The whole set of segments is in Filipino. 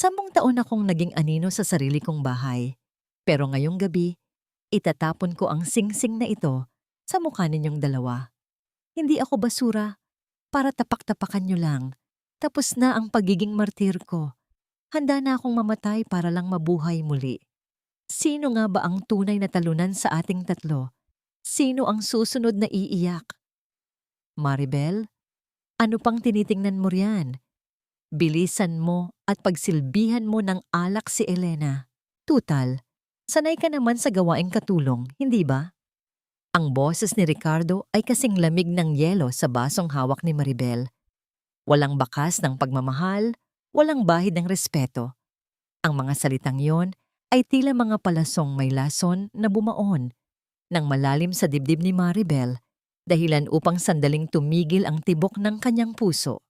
10 taon akong naging anino sa sarili kong bahay. Pero ngayong gabi, itatapon ko ang singsing na ito sa mukha ninyong dalawa. Hindi ako basura para tapak-tapakan nyo lang. Tapos na ang pagiging martir ko. Handa na akong mamatay para lang mabuhay muli. Sino nga ba ang tunay na talunan sa ating tatlo? Sino ang susunod na iiyak? Maribel, ano pang tinitingnan mo riyan? Bilisan mo at pagsilbihan mo ng alak si Elena. Tutal, sanay ka naman sa gawaing katulong, hindi ba? Ang boses ni Ricardo ay kasing lamig ng yelo sa basong hawak ni Maribel. Walang bakas ng pagmamahal, walang bahid ng respeto. Ang mga salitang yon ay tila mga palasong may lason na bumaon ng malalim sa dibdib ni Maribel, dahilan upang sandaling tumigil ang tibok ng kanyang puso.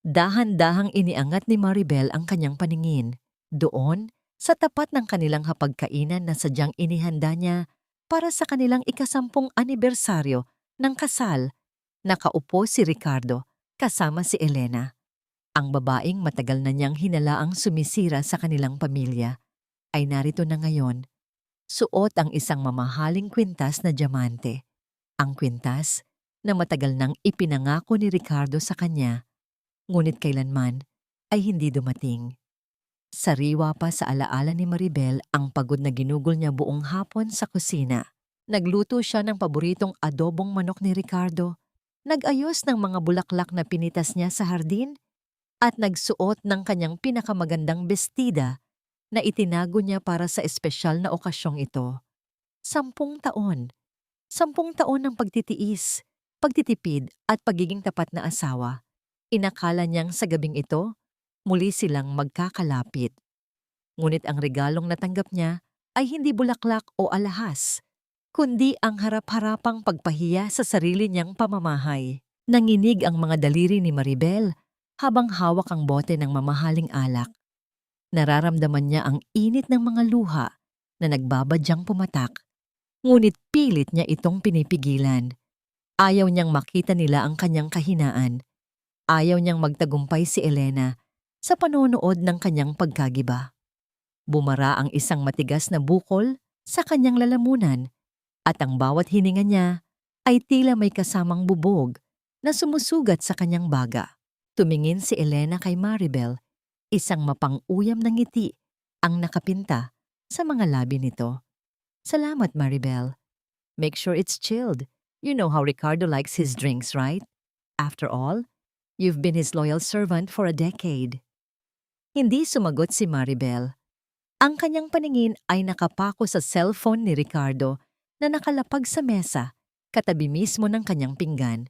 Dahan-dahang iniangat ni Maribel ang kanyang paningin, doon sa tapat ng kanilang hapagkainan na sadyang inihanda niya para sa kanilang ika-10 anibersaryo ng kasal. Nakaupo si Ricardo kasama si Elena. Ang babaeng matagal na niyang hinalaang sumisira sa kanilang pamilya ay narito na ngayon. Suot ang isang mamahaling kwintas na diamante. Ang kwintas na matagal nang ipinangako ni Ricardo sa kanya, ngunit kailanman ay hindi dumating. Sariwa pa sa alaala ni Maribel ang pagod na ginugol niya buong hapon sa kusina. Nagluto siya ng paboritong adobong manok ni Ricardo, nag-ayos ng mga bulaklak na pinitas niya sa hardin, at nagsuot ng kanyang pinakamagandang bestida na itinago niya para sa espesyal na okasyong ito. 10 taon. 10 taon ng pagtitiis, pagtitipid at pagiging tapat na asawa. Inakala niyang sa gabing ito, muli silang magkakalapit. Ngunit ang regalong natanggap niya ay hindi bulaklak o alahas, kundi ang harap-harapang pagpahiya sa sarili niyang pamamahay. Nanginig ang mga daliri ni Maribel habang hawak ang bote ng mamahaling alak. Nararamdaman niya ang init ng mga luha na nagbabadyang pumatak, ngunit pilit niya itong pinipigilan. Ayaw niyang makita nila ang kanyang kahinaan. Ayaw niyang magtagumpay si Elena sa panonood ng kanyang pagkagiba. Bumara ang isang matigas na bukol sa kanyang lalamunan at ang bawat hininga niya ay tila may kasamang bubog na sumusugat sa kanyang baga. Tumingin si Elena kay Maribel, isang mapang-uyam na ngiti ang nakapinta sa mga labi nito. Salamat, Maribel. Make sure it's chilled. You know how Ricardo likes his drinks, right? After all, you've been his loyal servant for a decade. Hindi sumagot si Maribel. Ang kanyang paningin ay nakapako sa cellphone ni Ricardo na nakalapag sa mesa, katabi mismo ng kanyang pinggan.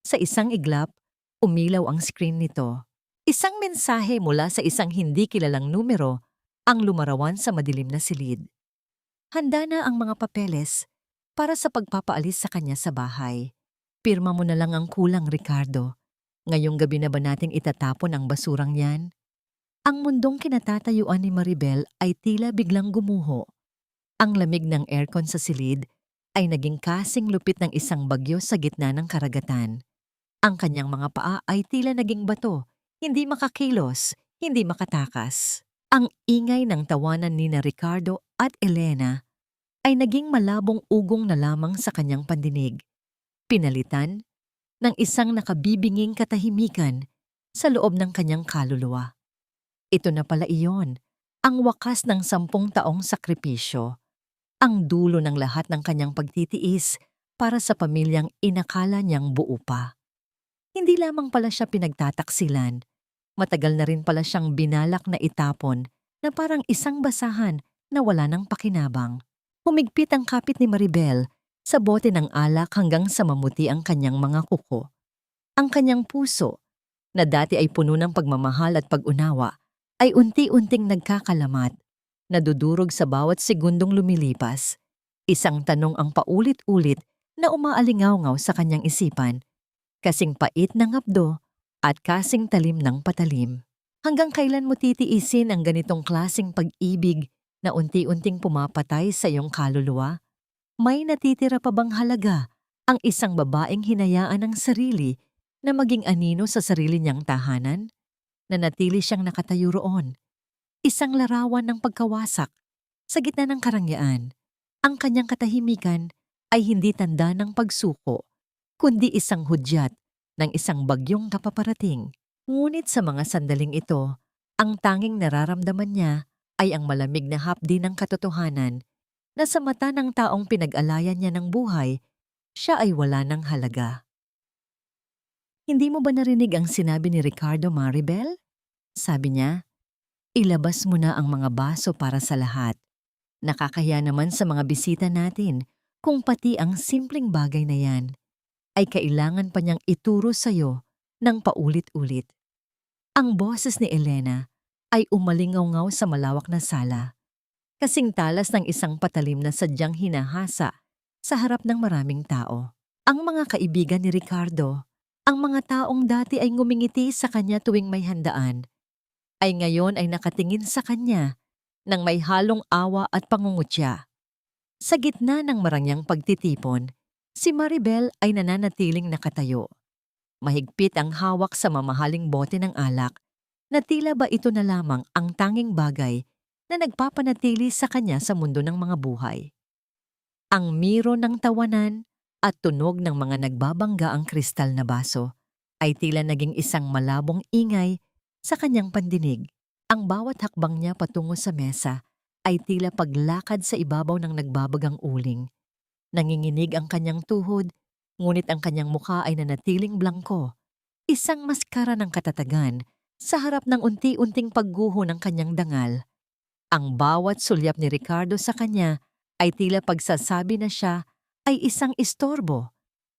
Sa isang iglap, umilaw ang screen nito. Isang mensahe mula sa isang hindi kilalang numero ang lumarawan sa madilim na silid. Handa na ang mga papeles para sa pagpapaalis sa kanya sa bahay. Pirma mo na lang ang kulang, Ricardo. Ngayong gabi na ba nating itatapon ang basurang yan? Ang mundong kinatatayuan ni Maribel ay tila biglang gumuho. Ang lamig ng aircon sa silid ay naging kasing lupit ng isang bagyo sa gitna ng karagatan. Ang kanyang mga paa ay tila naging bato, hindi makakilos, hindi makatakas. Ang ingay ng tawanan ni Ricardo at Elena ay naging malabong ugong na lamang sa kanyang pandinig. Pinalitan ng isang nakabibinging katahimikan sa loob ng kanyang kaluluwa. Ito na pala iyon, ang wakas ng 10 taong sakripisyo, ang dulo ng lahat ng kanyang pagtitiis para sa pamilyang inakala niyang buo pa. Hindi lamang pala siya pinagtataksilan, matagal na rin pala siyang binalak na itapon na parang isang basahan na wala ng pakinabang. Humigpit ang kapit ni Maribel sa bote ng alak hanggang sa mamuti ang kanyang mga kuko. Ang kanyang puso, na dati ay puno ng pagmamahal at pag-unawa, ay unti-unting nagkakalamat, nadudurog sa bawat segundong lumilipas. Isang tanong ang paulit-ulit na umaalingaw-ngaw sa kanyang isipan, kasing pait ng hapdo at kasing talim ng patalim. Hanggang kailan mo titiisin ang ganitong klaseng pag-ibig na unti-unting pumapatay sa iyong kaluluwa? May natitira pa bang halaga ang isang babaeng hinayaan ng sarili na maging anino sa sarili niyang tahanan? Nanatili siyang nakatayo roon, isang larawan ng pagkawasak sa gitna ng karangyaan. Ang kanyang katahimikan ay hindi tanda ng pagsuko, kundi isang hudyat ng isang bagyong kapaparating. Ngunit sa mga sandaling ito, ang tanging nararamdaman niya ay ang malamig na hapdi ng katotohanan na sa mata ng taong pinag-alayan niya ng buhay, siya ay wala ng halaga. Hindi mo ba narinig ang sinabi ni Ricardo Maribel? Sabi niya, ilabas mo na ang mga baso para sa lahat. Nakakaya naman sa mga bisita natin kung pati ang simpleng bagay na yan ay kailangan pa niyang ituro sa'yo ng paulit-ulit. Ang boses ni Elena ay umalingaw-ngaw sa malawak na sala, kasing talas ng isang patalim na sadyang hinahasa sa harap ng maraming tao. Ang mga kaibigan ni Ricardo, ang mga taong dati ay ngumingiti sa kanya tuwing may handaan, ay ngayon ay nakatingin sa kanya nang may halong awa at pangungutya. Sa gitna ng marangyang pagtitipon, si Maribel ay nananatiling nakatayo. Mahigpit ang hawak sa mamahaling bote ng alak na tila ba ito na lamang ang tanging bagay na nagpapanatili sa kanya sa mundo ng mga buhay. Ang miro ng tawanan at tunog ng mga nagbabangga ang kristal na baso ay tila naging isang malabong ingay sa kanyang pandinig. Ang bawat hakbang niya patungo sa mesa ay tila paglakad sa ibabaw ng nagbabagang uling. Nanginginig ang kanyang tuhod, ngunit ang kanyang mukha ay nanatiling blangko, isang maskara ng katatagan sa harap ng unti-unting pagguho ng kanyang dangal. Ang bawat sulyap ni Ricardo sa kanya ay tila pagsasabi na siya ay isang istorbo,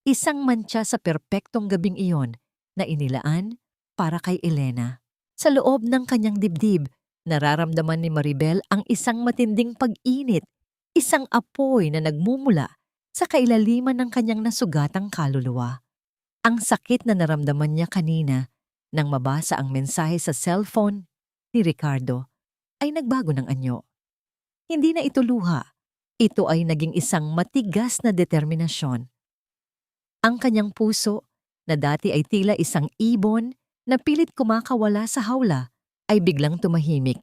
isang mantsa sa perpektong gabing iyon na inilaan para kay Elena. Sa loob ng kanyang dibdib, nararamdaman ni Maribel ang isang matinding pag-init, isang apoy na nagmumula sa kailaliman ng kanyang nasugatang kaluluwa. Ang sakit na naramdaman niya kanina nang mabasa ang mensahe sa cellphone ni Ricardo ay nagbago ng anyo. Hindi na ito luha, ito ay naging isang matigas na determinasyon. Ang kanyang puso, na dati ay tila isang ibon na pilit kumakawala sa hawla, ay biglang tumahimik.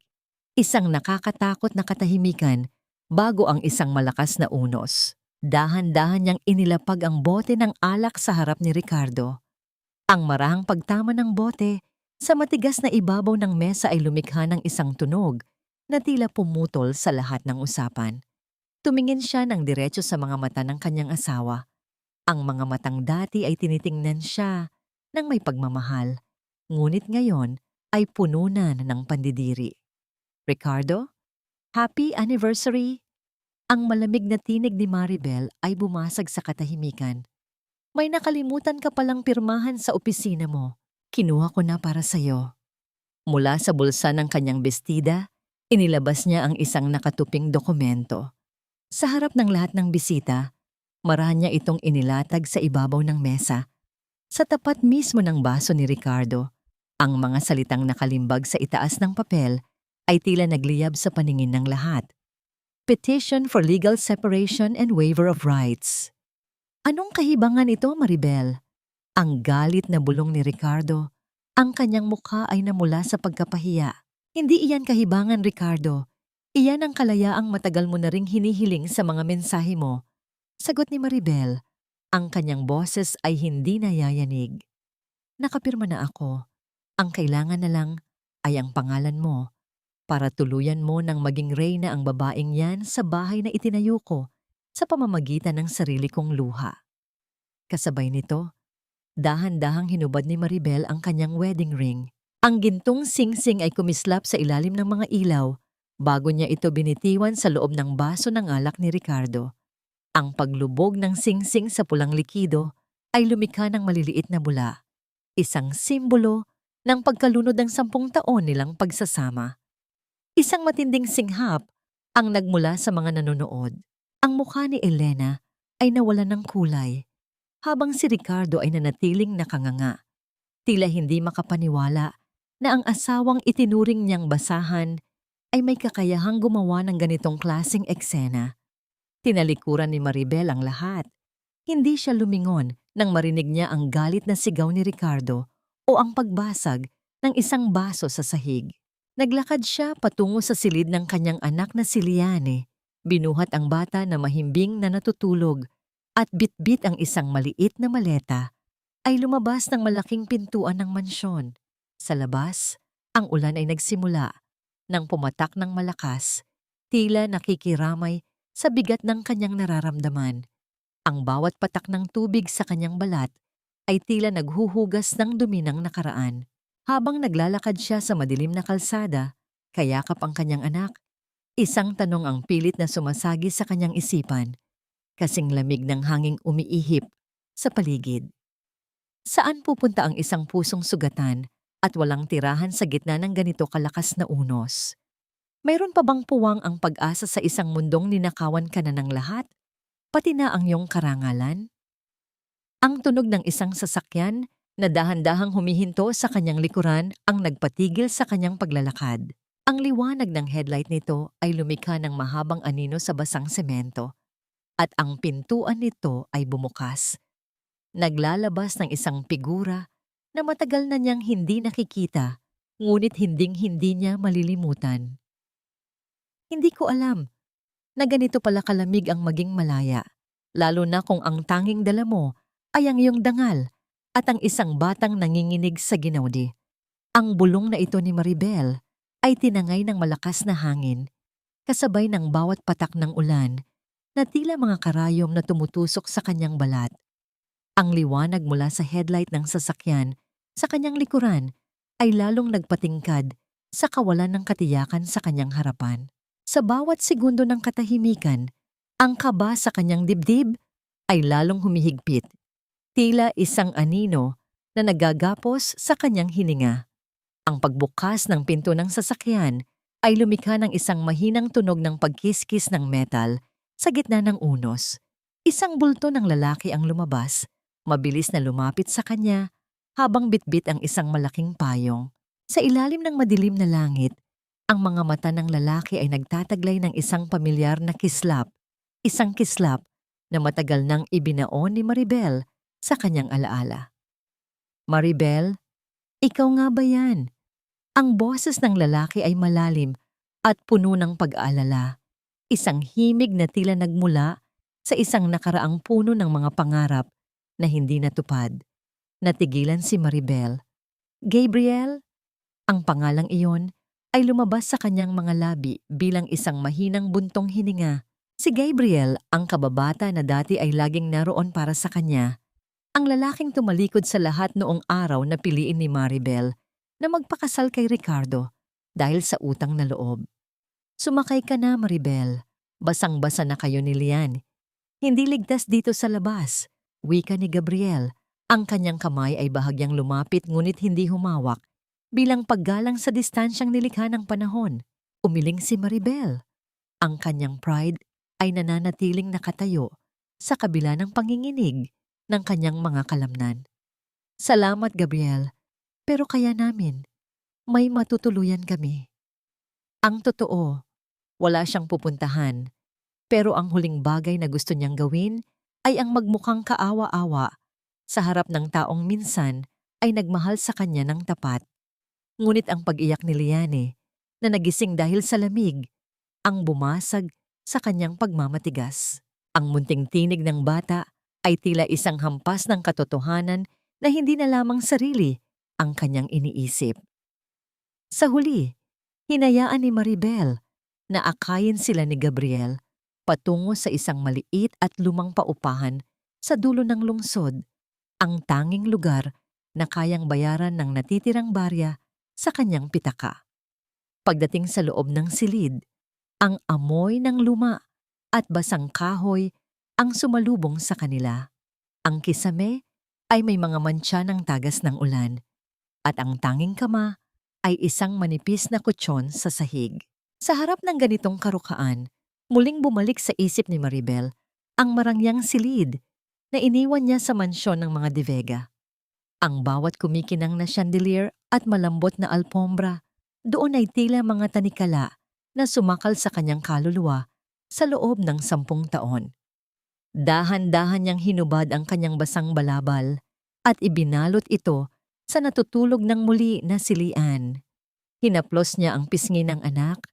Isang nakakatakot na katahimikan bago ang isang malakas na unos. Dahan-dahan niyang inilapag ang bote ng alak sa harap ni Ricardo. Ang marahang pagtama ng bote sa matigas na ibabaw ng mesa ay lumikha ng isang tunog na tila pumutol sa lahat ng usapan. Tumingin siya ng diretso sa mga mata ng kanyang asawa. Ang mga matang dati ay tinitingnan siya ng may pagmamahal, ngunit ngayon ay puno na ng pandidiri. Ricardo, happy anniversary! Ang malamig na tinig ni Maribel ay bumasag sa katahimikan. May nakalimutan ka palang pirmahan sa opisina mo. Kinuha ko na para sa'yo. Mula sa bulsa ng kanyang bestida, inilabas niya ang isang nakatuping dokumento. Sa harap ng lahat ng bisita, marahan niya itong inilatag sa ibabaw ng mesa. Sa tapat mismo ng baso ni Ricardo, ang mga salitang nakalimbag sa itaas ng papel ay tila nagliyab sa paningin ng lahat. Petition for Legal Separation and Waiver of Rights. Anong kahibangan ito, Maribel? Ang galit na bulong ni Ricardo, ang kanyang mukha ay namula sa pagkapahiya. Hindi iyan kahibangan, Ricardo. Iyan ang kalayaang matagal mo na ring hinihiling sa mga mensahe mo. Sagot ni Maribel, ang kanyang boses ay hindi nayayanig. Nakapirma na ako. Ang kailangan na lang ay ang pangalan mo para tuluyan mo ng maging reyna ang babaeng yan sa bahay na itinayo ko sa pamamagitan ng sarili kong luha. Kasabay nito, dahan-dahang hinubad ni Maribel ang kanyang wedding ring. Ang gintong singsing ay kumislap sa ilalim ng mga ilaw bago niya ito binitiwan sa loob ng baso ng alak ni Ricardo. Ang paglubog ng singsing sa pulang likido ay lumikha ng maliliit na bula, isang simbolo ng pagkalunod ng 10 taon nilang pagsasama. Isang matinding singhap ang nagmula sa mga nanonood. Ang mukha ni Elena ay nawalan ng kulay, habang si Ricardo ay nanatiling nakanganga. Tila hindi makapaniwala na ang asawang itinuring niyang basahan ay may kakayahang gumawa ng ganitong klaseng eksena. Tinalikuran ni Maribel ang lahat. Hindi siya lumingon nang marinig niya ang galit na sigaw ni Ricardo o ang pagbasag ng isang baso sa sahig. Naglakad siya patungo sa silid ng kanyang anak na si Liane. Binuhat ang bata na mahimbing na natutulog at bitbit ang isang maliit na maleta ay lumabas ng malaking pintuan ng mansyon. Sa labas, ang ulan ay nagsimula. Nang pumatak ng malakas, tila nakikiramay sa bigat ng kanyang nararamdaman. Ang bawat patak ng tubig sa kanyang balat ay tila naghuhugas ng dumi ng nakaraan. Habang naglalakad siya sa madilim na kalsada, kayakap ang kanyang anak, isang tanong ang pilit na sumasagi sa kanyang isipan, kasing lamig ng hanging umiihip sa paligid. Saan pupunta ang isang pusong sugatan at walang tirahan sa gitna ng ganito kalakas na unos? Mayroon pa bang puwang ang pag-asa sa isang mundong ninakawan ka na ng lahat, pati na ang iyong karangalan? Ang tunog ng isang sasakyan na dahan-dahang humihinto sa kanyang likuran ang nagpatigil sa kanyang paglalakad. Ang liwanag ng headlight nito ay lumikha ng mahabang anino sa basang semento, at ang pintuan nito ay bumukas. Naglalabas ng isang figura na matagal na niyang hindi nakikita, ngunit hinding-hindi niya malilimutan. Hindi ko alam na ganito pala kalamig ang maging malaya, lalo na kung ang tanging dala mo ay ang iyong dangal at ang isang batang nanginginig sa ginawdi. Ang bulong na ito ni Maribel ay tinangay ng malakas na hangin, kasabay ng bawat patak ng ulan na tila mga karayom na tumutusok sa kanyang balat. Ang liwanag mula sa headlight ng sasakyan sa kanyang likuran ay lalong nagpatingkad sa kawalan ng katiyakan sa kanyang harapan. Sa bawat segundo ng katahimikan, ang kaba sa kanyang dibdib ay lalong humihigpit, tila isang anino na nagagapos sa kanyang hininga. Ang pagbukas ng pinto ng sasakyan ay lumikha ng isang mahinang tunog ng pagkiskis ng metal sa gitna ng unos. Isang bulto ng lalaki ang lumabas, mabilis na lumapit sa kanya habang bitbit ang isang malaking payong. Sa ilalim ng madilim na langit, ang mga mata ng lalaki ay nagtataglay ng isang pamilyar na kislap, isang kislap na matagal nang ibinaon ni Maribel sa kanyang alaala. Maribel, ikaw nga ba yan? Ang boses ng lalaki ay malalim at puno ng pag-aalala. Isang himig na tila nagmula sa isang nakaraang puno ng mga pangarap na hindi natupad. Natigilan si Maribel. Gabriel, ang pangalang iyon ay lumabas sa kanyang mga labi bilang isang mahinang buntong hininga. Si Gabriel, ang kababata na dati ay laging naroon para sa kanya. Ang lalaking tumalikod sa lahat noong araw na piliin ni Maribel na magpakasal kay Ricardo dahil sa utang na loob. Sumakay ka na, Maribel. Basang-basa na kayo ni Lian. Hindi ligtas dito sa labas, wika ni Gabriel. Ang kanyang kamay ay bahagyang lumapit ngunit hindi humawak bilang paggalang sa distansyang nilikha ng panahon. Umiling si Maribel. Ang kanyang pride ay nananatiling nakatayo sa kabila ng panginginig ng kanyang mga kalamnan. Salamat, Gabriel, pero kaya namin. May matutuluyan kami. Ang totoo, wala siyang pupuntahan, pero ang huling bagay na gusto niyang gawin ay ang magmukhang kaawa-awa sa harap ng taong minsan ay nagmahal sa kanya ng tapat. Ngunit ang pag-iyak ni Liane, na nagising dahil sa lamig, ang bumasag sa kanyang pagmamatigas. Ang munting tinig ng bata ay tila isang hampas ng katotohanan na hindi na lamang sarili ang kanyang iniisip. Sa huli, hinayaan ni Maribel na akayin sila ni Gabriel patungo sa isang maliit at lumang paupahan sa dulo ng lungsod, ang tanging lugar na kayang bayaran ng natitirang barya sa kanyang pitaka. Pagdating sa loob ng silid, ang amoy ng luma at basang kahoy ang sumalubong sa kanila. Ang kisame ay may mga mantsa ng tagas ng ulan, at ang tanging kama ay isang manipis na kutsyon sa sahig. Sa harap ng ganitong karukaan, muling bumalik sa isip ni Maribel ang marangyang silid na iniwan niya sa mansyon ng mga De Vega. Ang bawat kumikinang na chandelier at malambot na alpombra, doon ay tila mga tanikala na sumakal sa kanyang kaluluwa sa loob ng 10 taon. Dahan-dahan niyang hinubad ang kanyang basang balabal at ibinalot ito sa natutulog ng muli na si Lian. Hinaplos niya ang pisngi ng anak.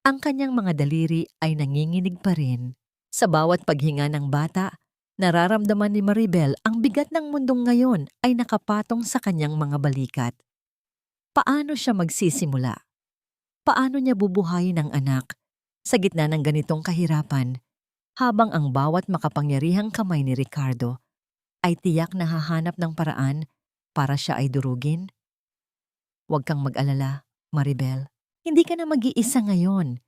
Ang kanyang mga daliri ay nanginginig pa rin. Sa bawat paghinga ng bata, nararamdaman ni Maribel ang bigat ng mundong ngayon ay nakapatong sa kanyang mga balikat. Paano siya magsisimula? Paano niya bubuhayin ang anak sa gitna ng ganitong kahirapan habang ang bawat makapangyarihang kamay ni Ricardo ay tiyak na hahanap ng paraan para siya ay durugin? Huwag kang mag-alala, Maribel. Hindi ka na mag-iisa ngayon.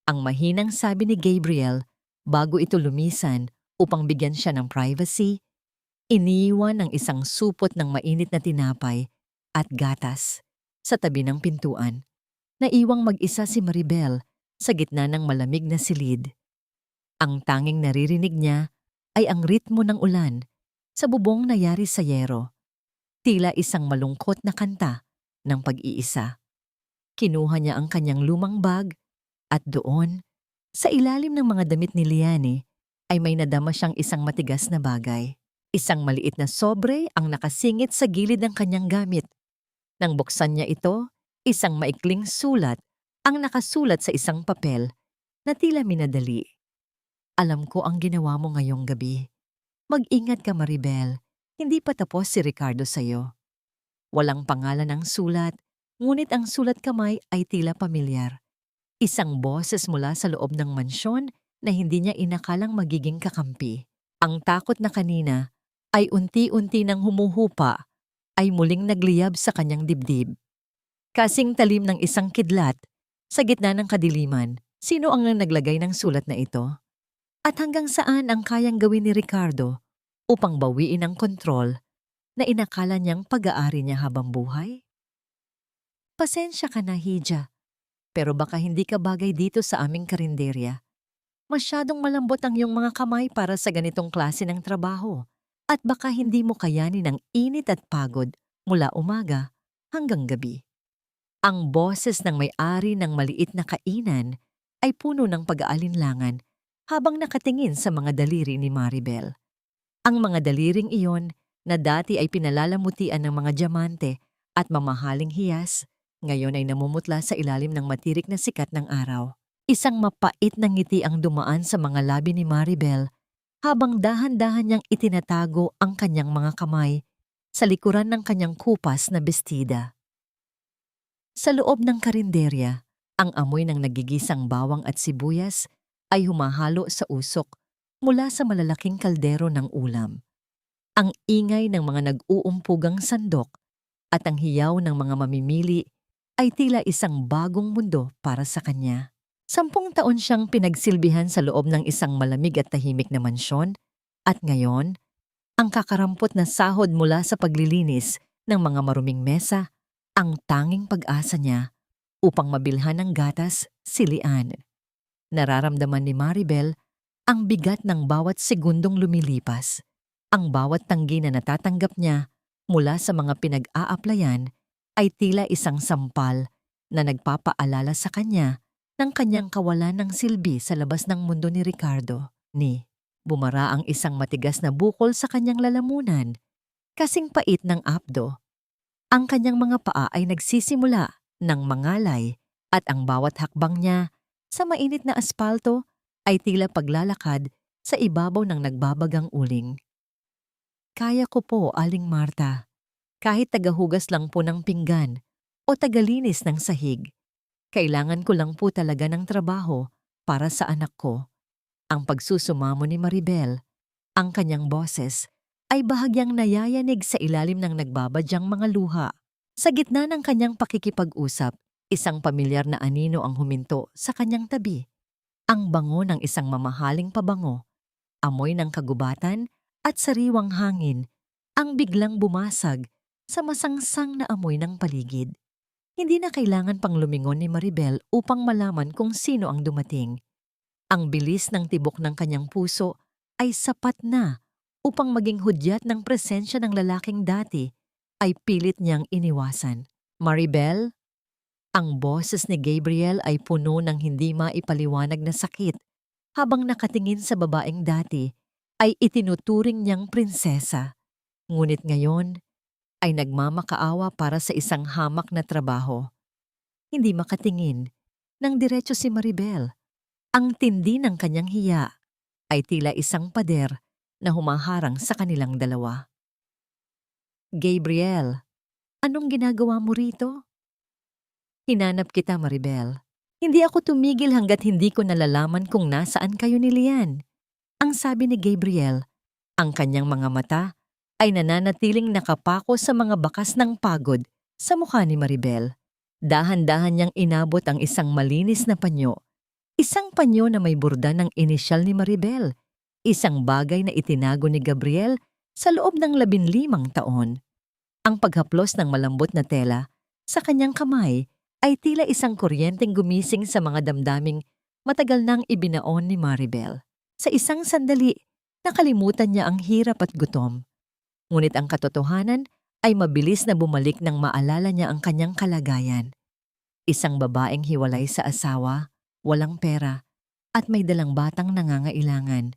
Ang mahinang sabi ni Gabriel bago ito lumisan upang bigyan siya ng privacy, iniwan ng isang supot ng mainit na tinapay at gatas sa tabi ng pintuan. Naiwang mag-isa si Maribel sa gitna ng malamig na silid. Ang tanging naririnig niya ay ang ritmo ng ulan sa bubong na yari sa yero. Tila isang malungkot na kanta ng pag-iisa. Kinuha niya ang kanyang lumang bag at doon, sa ilalim ng mga damit ni Liane, ay may nadama siyang isang matigas na bagay. Isang maliit na sobre ang nakasingit sa gilid ng kanyang gamit. Nang buksan niya ito, isang maikling sulat ang nakasulat sa isang papel na tila minadali. Alam ko ang ginawa mo ngayong gabi. Mag-ingat ka, Maribel. Hindi pa tapos si Ricardo sa'yo. Walang pangalan ang sulat, ngunit ang sulat kamay ay tila pamilyar. Isang boses mula sa loob ng mansyon na hindi niya inakalang magiging kakampi. Ang takot na kanina ay unti-unti nang humuhupa, ay muling nagliyab sa kanyang dibdib. Kasing talim ng isang kidlat, sa gitna ng kadiliman, sino ang naglagay ng sulat na ito? At hanggang saan ang kayang gawin ni Ricardo upang bawiin ang kontrol na inakala niyang pag-aari niya habang buhay? Pasensya ka na, Hija, pero baka hindi ka bagay dito sa aming karinderya. Masyadong malambot ang iyong mga kamay para sa ganitong klase ng trabaho at baka hindi mo kayanin ang init at pagod mula umaga hanggang gabi. Ang boses ng may-ari ng maliit na kainan ay puno ng pag-aalinlangan habang nakatingin sa mga daliri ni Maribel. Ang mga daliring iyon na dati ay pinalalamutian ng mga diamante at mamahaling hiyas, ngayon ay namumutla sa ilalim ng matirik na sikat ng araw. Isang mapait na ngiti ang dumaan sa mga labi ni Maribel habang dahan-dahan niyang itinatago ang kanyang mga kamay sa likuran ng kanyang kupas na bestida. Sa loob ng karinderya, ang amoy ng nagigisang bawang at sibuyas ay humahalo sa usok mula sa malalaking kaldero ng ulam. Ang ingay ng mga nag-uumpugang sandok at ang hiyaw ng mga mamimili ay tila isang bagong mundo para sa kanya. 10 taon siyang pinagsilbihan sa loob ng isang malamig at tahimik na mansyon at ngayon, ang kakarampot na sahod mula sa paglilinis ng mga maruming mesa ang tanging pag-asa niya upang mabilhan ng gatas si Liane. Nararamdaman ni Maribel ang bigat ng bawat segundong lumilipas. Ang bawat tanggi na natatanggap niya mula sa mga pinag-aaplayan ay tila isang sampal na nagpapaalala sa kanya ng kanyang kawalan ng silbi sa labas ng mundo ni Ricardo. Bumara ang isang matigas na bukol sa kanyang lalamunan, kasing pait ng apdo. Ang kanyang mga paa ay nagsisimula ng mangalay at ang bawat hakbang niya sa mainit na aspalto ay tila paglalakad sa ibabaw ng nagbabagang uling. Kaya ko po, Aling Marta, kahit tagahugas lang po ng pinggan o tagalinis ng sahig. Kailangan ko lang po talaga ng trabaho para sa anak ko. Ang pagsusumamo ni Maribel, ang kanyang boses, ay bahagyang nayayanig sa ilalim ng nagbabadyang mga luha. Sa gitna ng kanyang pakikipag-usap, isang pamilyar na anino ang huminto sa kanyang tabi. Ang bango ng isang mamahaling pabango, amoy ng kagubatan at sariwang hangin ang biglang bumasag sa masangsang na amoy ng paligid. Hindi na kailangan pang lumingon ni Maribel upang malaman kung sino ang dumating. Ang bilis ng tibok ng kanyang puso ay sapat na upang maging hudyat ng presensya ng lalaking dati ay pilit niyang iniwasan. Maribel? Ang boses ni Gabriel ay puno ng hindi maipaliwanag na sakit habang nakatingin sa babaeng dati ay itinuturing niyang prinsesa. Ngunit ngayon ay nagmamakaawa para sa isang hamak na trabaho. hindi makatingin ng diretso si Maribel. Ang tindi ng kanyang hiya ay tila isang pader na humaharang sa kanilang dalawa. Gabriel, anong ginagawa mo rito? Hinanap kita, Maribel. Hindi ako tumigil hanggat hindi ko nalalaman kung nasaan kayo ni Lian. Ang sabi ni Gabriel, ang kanyang mga mata ay nananatiling nakapako sa mga bakas ng pagod sa mukha ni Maribel. Dahan-dahan niyang inabot ang isang malinis na panyo. Isang panyo na may burda ng inisyal ni Maribel. Isang bagay na itinago ni Gabriel sa loob ng 15 taon. Ang paghaplos ng malambot na tela sa kanyang kamay ay tila isang kuryenteng gumising sa mga damdaming matagal nang ibinaon ni Maribel. Sa isang sandali, nakalimutan niya ang hirap at gutom. Ngunit ang katotohanan ay mabilis na bumalik nang maalala niya ang kanyang kalagayan. Isang babaeng hiwalay sa asawa, walang pera, at may dalang batang nangangailangan.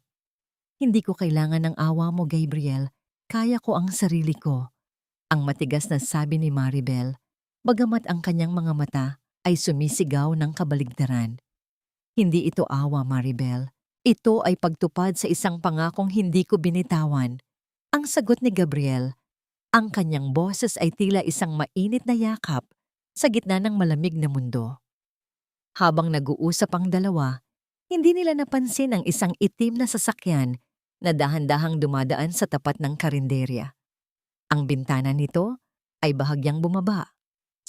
Hindi ko kailangan ng awa mo, Gabriel. Kaya ko ang sarili ko. Ang matigas na sabi ni Maribel, bagamat ang kanyang mga mata ay sumisigaw ng kabaligtaran. Hindi ito awa, Maribel. Ito ay pagtupad sa isang pangakong hindi ko binitawan. Ang sagot ni Gabriel, ang kanyang boses ay tila isang mainit na yakap sa gitna ng malamig na mundo. Habang nag-uusap ang dalawa, hindi nila napansin ang isang itim na sasakyan na dahan-dahang dumadaan sa tapat ng karinderya. Ang bintana nito ay bahagyang bumaba.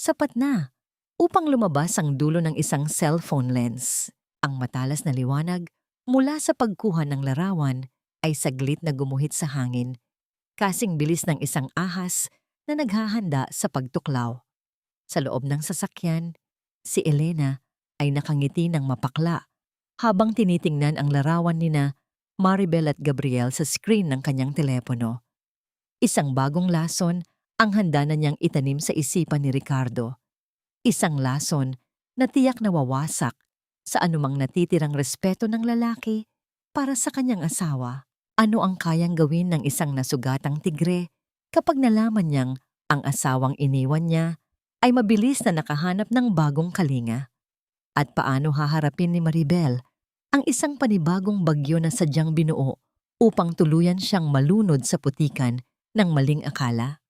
Sapat na upang lumabas ang dulo ng isang cellphone lens. Ang matalas na liwanag mula sa pagkuha ng larawan ay saglit na gumuhit sa hangin, kasing bilis ng isang ahas na naghahanda sa pagtuklaw. Sa loob ng sasakyan, si Elena ay nakangiti ng mapakla habang tinitingnan ang larawan nina Maribel at Gabriel sa screen ng kanyang telepono. Isang bagong lason ang handa na niyang itanim sa isipan ni Ricardo. Isang lason na tiyak na wawasak sa anumang natitirang respeto ng lalaki para sa kanyang asawa. Ano ang kayang gawin ng isang nasugatang tigre kapag nalaman niyang ang asawang iniwan niya ay mabilis na nakahanap ng bagong kalinga? At paano haharapin ni Maribel ang isang panibagong bagyo na sadyang binuo upang tuluyan siyang malunod sa putikan ng maling akala?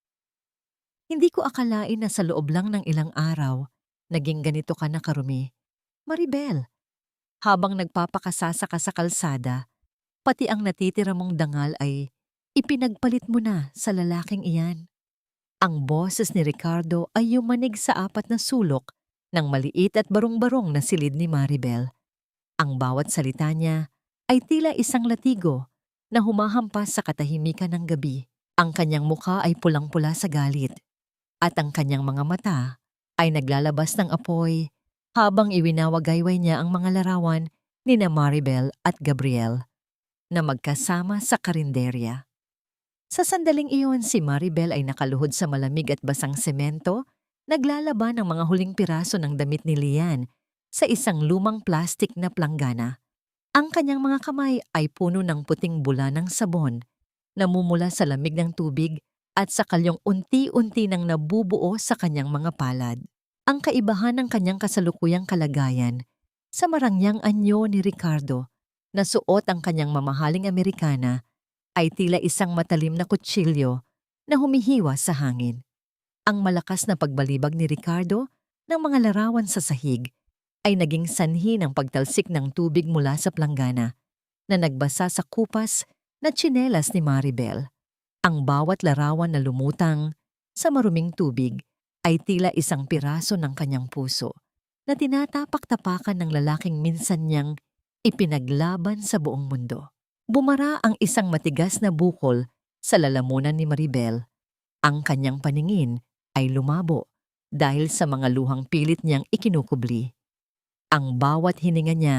Hindi ko akalain na sa loob lang ng ilang araw, naging ganito ka na karumi. Maribel, habang nagpapakasasa ka sa kalsada, pati ang natitira mong dangal ay ipinagpalit mo na sa lalaking iyan. Ang boses ni Ricardo ay yumanig sa apat na sulok ng maliit at barong-barong na silid ni Maribel. Ang bawat salita niya ay tila isang latigo na humahampas sa katahimikan ng gabi. Ang kanyang mukha ay pulang-pula sa galit at ang kanyang mga mata ay naglalabas ng apoy habang iwinawagayway niya ang mga larawan ni na Maribel at Gabriel na magkasama sa karinderya. Sa sandaling iyon, si Maribel ay nakaluhod sa malamig at basang semento, naglalaba ng mga huling piraso ng damit ni Lian sa isang lumang plastik na planggana. Ang kanyang mga kamay ay puno ng puting bula ng sabon, namumula sa lamig ng tubig at sa kalyong unti-unti nang nabubuo sa kanyang mga palad. Ang kaibahan ng kanyang kasalukuyang kalagayan sa marangyang anyo ni Ricardo na suot ang kanyang mamahaling Amerikana ay tila isang matalim na kutsilyo na humihiwa sa hangin. Ang malakas na pagbalibag ni Ricardo ng mga larawan sa sahig ay naging sanhi ng pagtalsik ng tubig mula sa planggana na nagbasa sa kupas na tsinelas ni Maribel. Ang bawat larawan na lumutang sa maruming tubig ay tila isang piraso ng kanyang puso na tinatapak-tapakan ng lalaking minsan niyang ipinaglaban sa buong mundo. Bumara ang isang matigas na bukol sa lalamunan ni Maribel. Ang kanyang paningin ay lumabo dahil sa mga luhang pilit niyang ikinukubli. Ang bawat hininga niya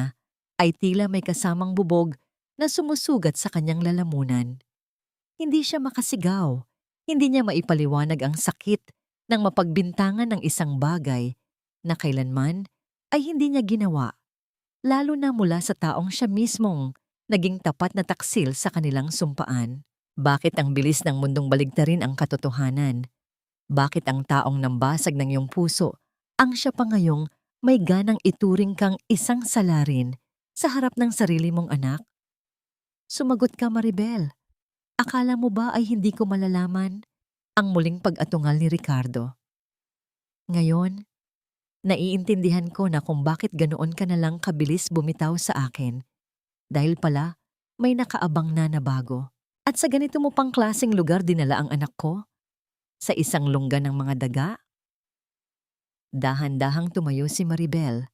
ay tila may kasamang bubog na sumusugat sa kanyang lalamunan. Hindi siya makasigaw, hindi niya maipaliwanag ang sakit ng mapagbintangan ng isang bagay na kailanman ay hindi niya ginawa, lalo na mula sa taong siya mismong naging tapat na taksil sa kanilang sumpaan. Bakit ang bilis ng mundong baligtarin ang katotohanan? Bakit ang taong nambasag ng iyong puso Ang siya pa ngayong may ganang ituring kang isang salarin sa harap ng sarili mong anak? Sumagot ka, Maribel. Akala mo ba ay hindi ko malalaman ang muling pag-atungal ni Ricardo? Ngayon, naiintindihan ko na kung bakit ganoon ka na lang kabilis bumitaw sa akin. Dahil pala, may nakaabang na bago. At sa ganito mo pang klaseng lugar dinala ang anak ko? Sa isang lungga ng mga daga? Dahan-dahang tumayo si Maribel.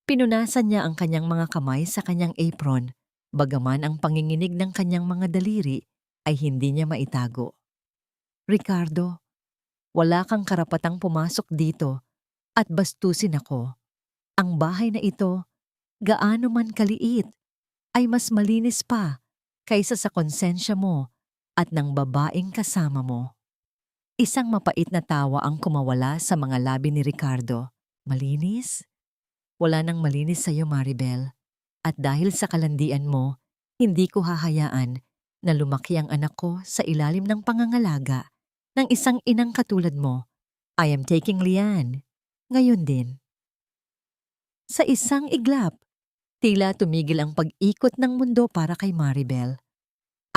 Pinunasan niya ang kanyang mga kamay sa kanyang apron, bagaman ang panginginig ng kanyang mga daliri ay hindi niya maitago. Ricardo, wala kang karapatang pumasok dito at bastusin ako. Ang bahay na ito, gaano man kaliit, ay mas malinis pa kaysa sa konsensya mo at ng babaeng kasama mo. Isang mapait na tawa ang kumawala sa mga labi ni Ricardo. Malinis? Wala nang malinis sa iyo, Maribel. At dahil sa kalandian mo, hindi ko hahayaan na lumaki ang anak ko sa ilalim ng pangangalaga ng isang inang katulad mo. I am taking Lian. Ngayon din. Sa isang iglap, tila tumigil ang pag-ikot ng mundo para kay Maribel.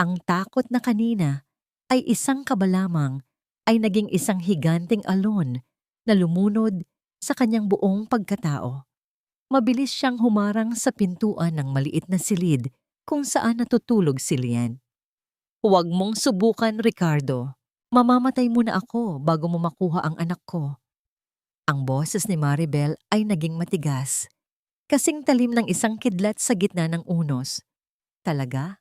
Ang takot na kanina ay isang kaba lamang ay naging isang higanting alon na lumunod sa kanyang buong pagkatao. Mabilis siyang humarang sa pintuan ng maliit na silid kung saan natutulog si Lian. Huwag mong subukan, Ricardo. Mamamatay muna ako bago mo makuha ang anak ko. Ang boses ni Maribel ay naging matigas, kasing talim ng isang kidlat sa gitna ng unos. Talaga?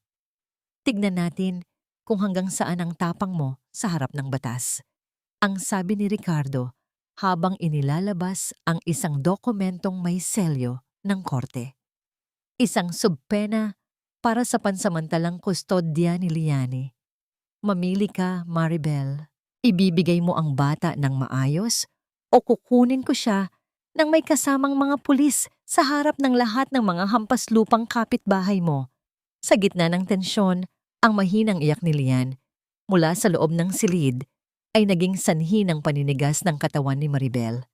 Tignan natin kung hanggang saan ang tapang mo sa harap ng batas. Ang sabi ni Ricardo habang inilalabas ang isang dokumentong may selyo ng korte. Isang subpena para sa pansamantalang kustodya ni Liani. Mamili ka, Maribel. Ibibigay mo ang bata ng maayos o kukunin ko siya nang may kasamang mga pulis sa harap ng lahat ng mga hampaslupang kapitbahay mo. Sa gitna ng tensyon, ang mahinang iyak ni Lian mula sa loob ng silid ay naging sanhi ng paninigas ng katawan ni Maribel.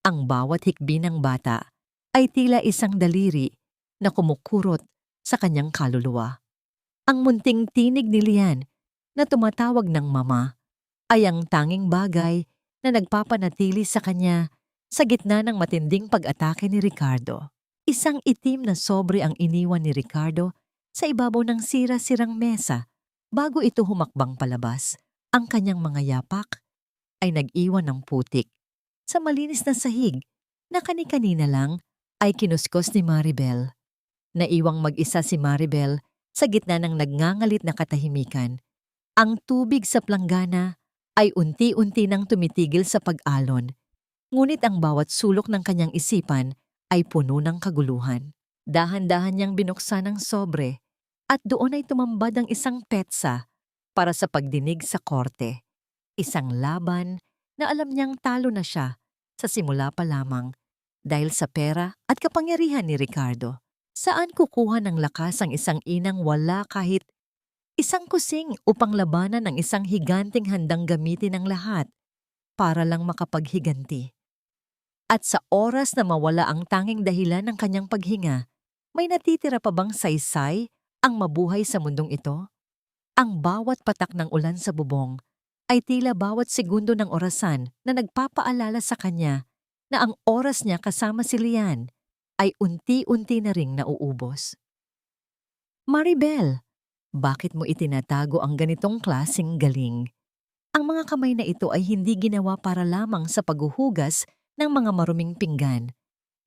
Ang bawat hikbi ng bata ay tila isang daliri na kumukurot sa kanyang kaluluwa. Ang munting tinig ni Lian na tumatawag ng mama ay ang tanging bagay na nagpapanatili sa kanya sa gitna ng matinding pag-atake ni Ricardo. Isang itim na sobre ang iniwan ni Ricardo sa ibabaw ng sira-sirang mesa bago ito humakbang palabas. Ang kanyang mga yapak ay nag-iwan ng putik sa malinis na sahig na kani-kanina lang ay kinuskos ni Maribel. Naiwang mag-isa si Maribel sa gitna ng nagngangalit na katahimikan. Ang tubig sa planggana ay unti-unti nang tumitigil sa pag-alon, ngunit ang bawat sulok ng kanyang isipan ay puno ng kaguluhan. Dahan-dahan niyang binuksan ang sobre at doon ay tumambad ang isang petsa para sa pagdinig sa korte. Isang laban na alam niyang talo na siya sa simula pa lamang dahil sa pera at kapangyarihan ni Ricardo. Saan kukuha ng lakas ang isang inang wala kahit isang kusing upang labanan ang isang higanting handang gamitin ng lahat para lang makapaghiganti? At sa oras na mawala ang tanging dahilan ng kanyang paghinga, may natitira pa bang saysay ang mabuhay sa mundong ito? Ang bawat patak ng ulan sa bubong ay tila bawat segundo ng orasan na nagpapaalala sa kanya na ang oras niya kasama si Lian ay unti-unti na ring nauubos. Maribel, bakit mo itinatago ang ganitong klaseng galing? Ang mga kamay na ito ay hindi ginawa para lamang sa paghuhugas ng mga maruming pinggan.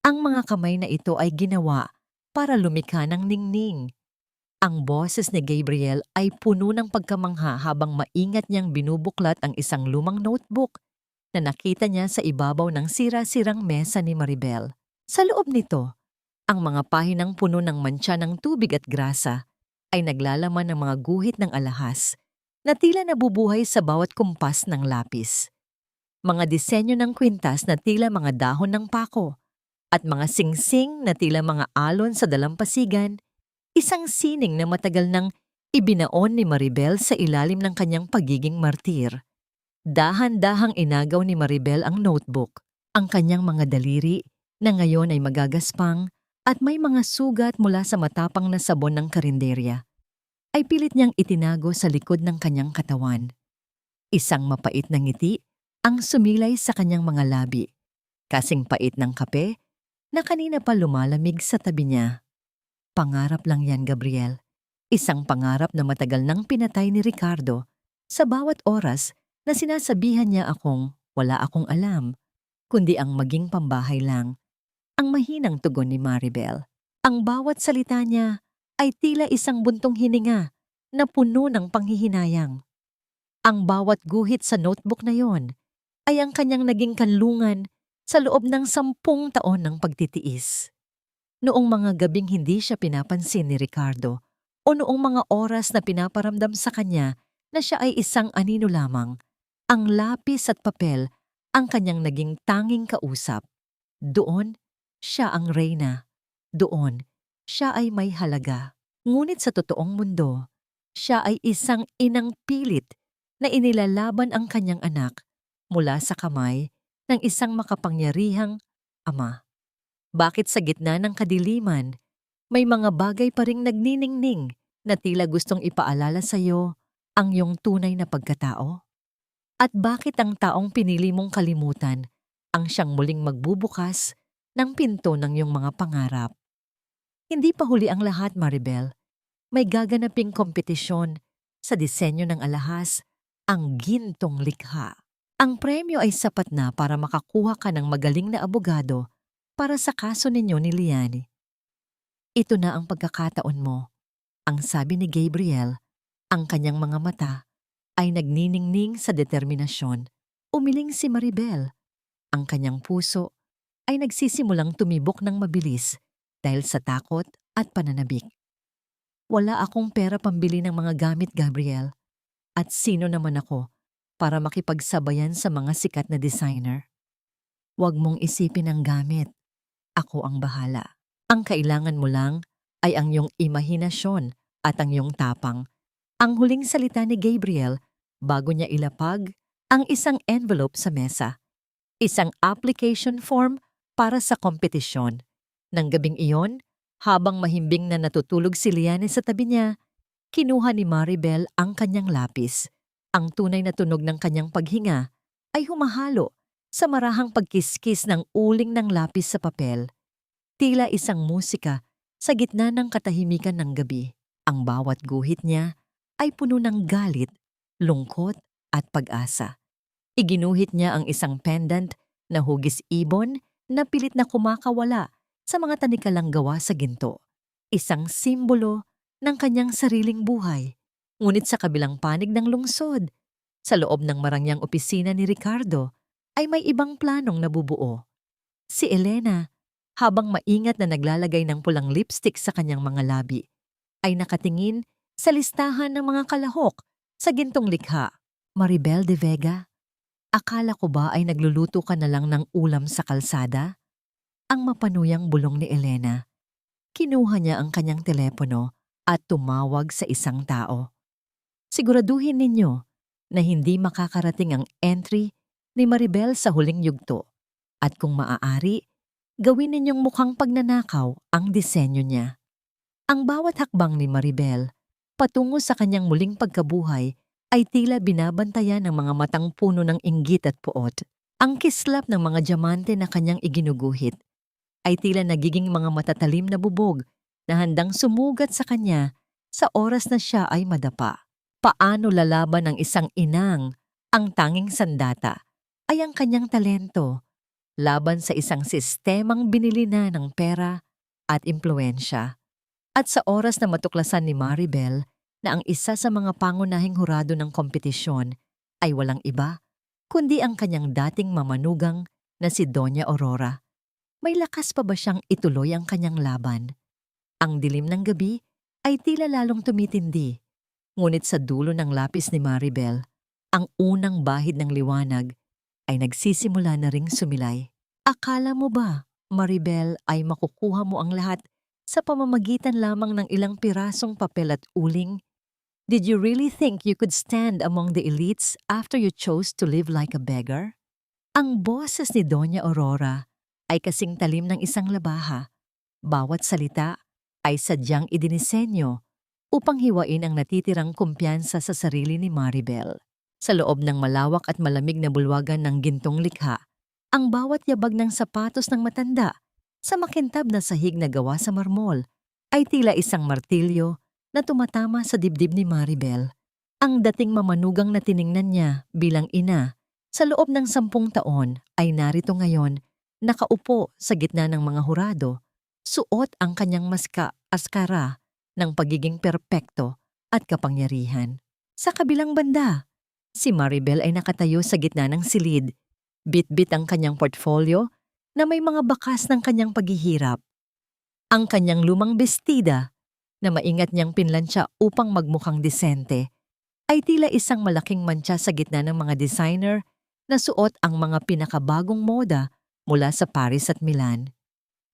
Ang mga kamay na ito ay ginawa para lumikha ng ningning. Ang boses ni Gabriel ay puno ng pagkamangha habang maingat niyang binubuklat ang isang lumang notebook na nakita niya sa ibabaw ng sira-sirang mesa ni Maribel. Sa loob nito, ang mga pahinang puno ng mantsa ng tubig at grasa ay naglalaman ng mga guhit ng alahas na tila nabubuhay sa bawat kumpas ng lapis. Mga disenyo ng kwintas na tila mga dahon ng pako at mga singsing na tila mga alon sa dalampasigan. Isang sining na matagal nang ibinaon ni Maribel sa ilalim ng kanyang pagiging martir. Dahan-dahang inagaw ni Maribel ang notebook. Ang kanyang mga daliri na ngayon ay magagaspang at may mga sugat mula sa matapang na sabon ng karinderya ay pilit niyang itinago sa likod ng kanyang katawan. Isang mapait na ngiti ang sumilay sa kanyang mga labi, kasing pait ng kape na kanina pa lumalamig sa tabi niya. Pangarap lang yan, Gabriel. Isang pangarap na matagal nang pinatay ni Ricardo sa bawat oras na sinasabihan niya akong wala akong alam, kundi ang maging pambahay lang. Ang mahinang tugon ni Maribel. Ang bawat salita niya ay tila isang buntong hininga na puno ng panghihinayang. Ang bawat guhit sa notebook na yon ay ang kanyang naging kanlungan sa loob ng 10 taon ng pagtitiis. Noong mga gabing hindi siya pinapansin ni Ricardo o noong mga oras na pinaparamdam sa kanya na siya ay isang anino lamang, ang lapis at papel ang kanyang naging tanging kausap. Doon, siya ang reyna. Doon, siya ay may halaga. Ngunit sa totoong mundo, siya ay isang inang pilit na inilalaban ang kanyang anak mula sa kamay ng isang makapangyarihang ama. Bakit sa gitna ng kadiliman, may mga bagay pa ring nagniningning na tila gustong ipaalala sa iyo ang iyong tunay na pagkatao? At bakit ang taong pinili mong kalimutan ang siyang muling magbubukas ng pinto ng iyong mga pangarap? Hindi pa huli ang lahat, Maribel. May gaganaping kompetisyon sa disenyo ng alahas, ang gintong likha. Ang premyo ay sapat na para makakuha ka ng magaling na abogado para sa kaso ninyo ni Liani. Ito na ang pagkakataon mo. Ang sabi ni Gabriel, ang kanyang mga mata ay nagniningning sa determinasyon. Umiling si Maribel. Ang kanyang puso ay nagsisimulang tumibok ng mabilis dahil sa takot at pananabik. Wala akong pera pambili ng mga gamit, Gabriel. At sino naman ako para makipagsabayan sa mga sikat na designer? Huwag mong isipin ang gamit. Ako ang bahala. Ang kailangan mo lang ay ang iyong imahinasyon at ang iyong tapang. Ang huling salita ni Gabriel bago niya ilapag ang isang envelope sa mesa. Isang application form para sa kompetisyon. Nang gabing iyon, habang mahimbing na natutulog si Liane sa tabi niya, kinuha ni Maribel ang kanyang lapis. Ang tunay na tunog ng kanyang paghinga ay humahalo sa marahang pagkiskis ng uling ng lapis sa papel. Tila isang musika sa gitna ng katahimikan ng gabi. Ang bawat guhit niya ay puno ng galit, lungkot at pag-asa. Iginuhit niya ang isang pendant na hugis ibon na pilit na kumakawala sa mga tanikalang gawa sa ginto. Isang simbolo ng kanyang sariling buhay. Ngunit sa kabilang panig ng lungsod, sa loob ng marangyang opisina ni Ricardo, ay may ibang planong nabubuo. Si Elena, habang maingat na naglalagay ng pulang lipstick sa kanyang mga labi, ay nakatingin sa listahan ng mga kalahok sa gintong likha. Maribel de Vega, akala ko ba ay nagluluto ka na lang ng ulam sa kalsada? Ang mapanuyang bulong ni Elena. Kinuha niya ang kanyang telepono at tumawag sa isang tao. Siguraduhin ninyo na hindi makakarating ang entry ni Maribel sa huling yugto at kung maaari, gawin ninyong mukhang pagnanakaw ang disenyo niya. Ang bawat hakbang ni Maribel patungo sa kanyang muling pagkabuhay ay tila binabantayan ng mga matang puno ng inggit at puot. Ang kislap ng mga diamante na kanyang iginuguhit ay tila nagiging mga matatalim na bubog na handang sumugat sa kanya sa oras na siya ay madapa. Paano lalaban ng isang inang ang tanging sandata ay ang kanyang talento laban sa isang sistemang binili na ng pera at impluensya. At sa oras na matuklasan ni Maribel na ang isa sa mga pangunahing hurado ng kompetisyon ay walang iba kundi ang kanyang dating mamanugang na si Doña Aurora. May lakas pa ba siyang ituloy ang kanyang laban? Ang dilim ng gabi ay tila lalong tumitindi. Ngunit sa dulo ng lapis ni Maribel, ang unang bahid ng liwanag ay nagsisimula na ring sumilay. Akala mo ba, Maribel, ay makukuha mo ang lahat sa pamamagitan lamang ng ilang pirasong papel at uling? Did you really think you could stand among the elites after you chose to live like a beggar? Ang boses ni Doña Aurora ay kasing talim ng isang labaha. Bawat salita ay sadyang idinisenyo upang hiwain ang natitirang kumpiyansa sa sarili ni Maribel. Sa loob ng malawak at malamig na bulwagan ng gintong likha, ang bawat yabag ng sapatos ng matanda sa makintab na sahig na gawa sa marmol ay tila isang martilyo na tumatama sa dibdib ni Maribel. Ang dating mamanugang na tiningnan niya bilang ina sa loob ng 10 taon ay narito ngayon, nakaupo sa gitna ng mga hurado, suot ang kanyang askara ng pagiging perpekto at kapangyarihan. Sa kabilang banda, si Maribel ay nakatayo sa gitna ng silid, bit-bit ang kanyang portfolio na may mga bakas ng kanyang paghihirap. Ang kanyang lumang bestida na maingat niyang pinlansya upang magmukhang disente ay tila isang malaking mantsa sa gitna ng mga designer na suot ang mga pinakabagong moda mula sa Paris at Milan.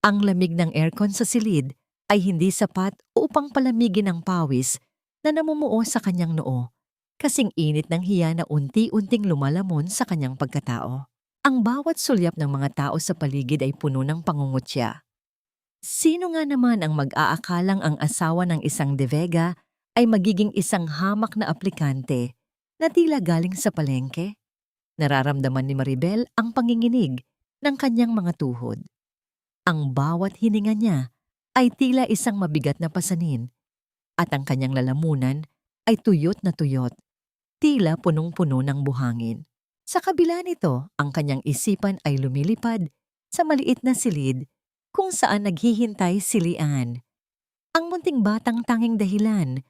Ang lamig ng aircon sa silid ay hindi sapat upang palamigin ang pawis na namumuo sa kanyang noo, kasing init ng hiya na unti-unting lumalamon sa kanyang pagkatao. Ang bawat sulyap ng mga tao sa paligid ay puno ng pangungutya. Sino nga naman ang mag-aakalang ang asawa ng isang De Vega ay magiging isang hamak na aplikante na tila galing sa palengke? Nararamdaman ni Maribel ang panginginig ng kanyang mga tuhod. Ang bawat hininga niya ay tila isang mabigat na pasanin at ang kanyang lalamunan ay tuyot na tuyot, tila punong-puno ng buhangin. Sa kabila nito, ang kanyang isipan ay lumilipad sa maliit na silid kung saan naghihintay si Lian, ang munting batang tanging dahilan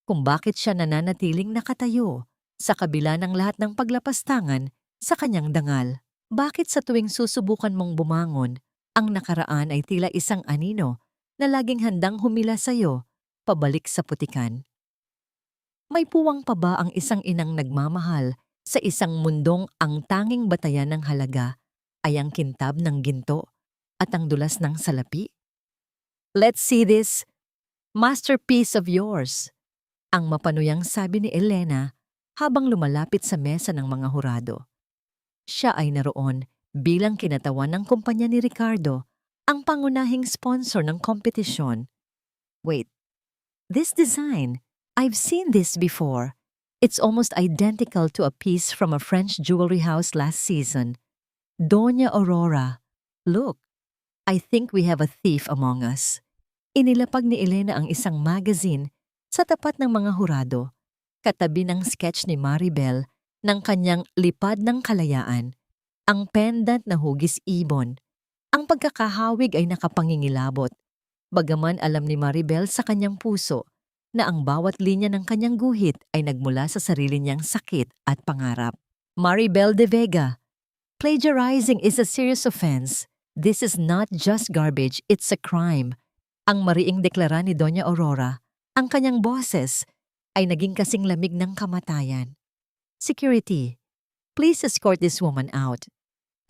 kung bakit siya nananatiling nakatayo sa kabila ng lahat ng paglapastangan sa kanyang dangal. Bakit sa tuwing susubukan mong bumangon, ang nakaraan ay tila isang anino na laging handang humila sa'yo pabalik sa putikan? May puwang pa ba ang isang inang nagmamahal sa isang mundong ang tanging batayan ng halaga ay ang kintab ng ginto at ang dulas ng salapi? Let's see this masterpiece of yours, ang mapanuyang sabi ni Elena habang lumalapit sa mesa ng mga hurado. Siya ay naroon bilang kinatawan ng kumpanya ni Ricardo, ang pangunahing sponsor ng kompetisyon. Wait, this design, I've seen this before. It's almost identical to a piece from a French jewelry house last season. Doña Aurora, look, I think we have a thief among us. Inilapag ni Elena ang isang magazine sa tapat ng mga hurado, katabi ng sketch ni Maribel ng kanyang lipad ng kalayaan, ang pendant na hugis ibon. Ang pagkakahawig ay nakapangingilabot, bagaman alam ni Maribel sa kanyang puso na ang bawat linya ng kanyang guhit ay nagmula sa sarili niyang sakit at pangarap. Maribel De Vega, plagiarizing is a serious offense. This is not just garbage, it's a crime. Ang mariing deklara ni Doña Aurora, ang kanyang boses ay naging kasing lamig ng kamatayan. Security, please escort this woman out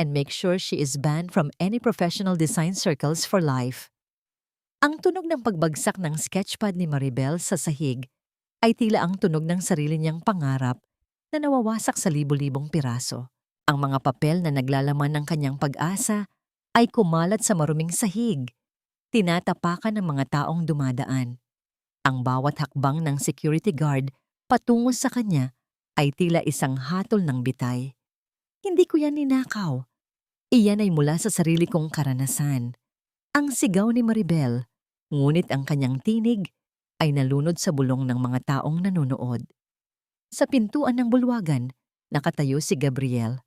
and make sure she is banned from any professional design circles for life. Ang tunog ng pagbagsak ng sketchpad ni Maribel sa sahig ay tila ang tunog ng sarili niyang pangarap na nawawasak sa libo-libong piraso. Ang mga papel na naglalaman ng kanyang pag-asa ay kumalat sa maruming sahig, tinatapakan ng mga taong dumadaan. Ang bawat hakbang ng security guard patungo sa kanya ay tila isang hatol ng bitay. Hindi ko yan ninakaw. Iyan ay mula sa sarili kong karanasan. Ang sigaw ni Maribel, ngunit ang kanyang tinig ay nalunod sa bulong ng mga taong nanonood. Sa pintuan ng bulwagan, nakatayo si Gabriel.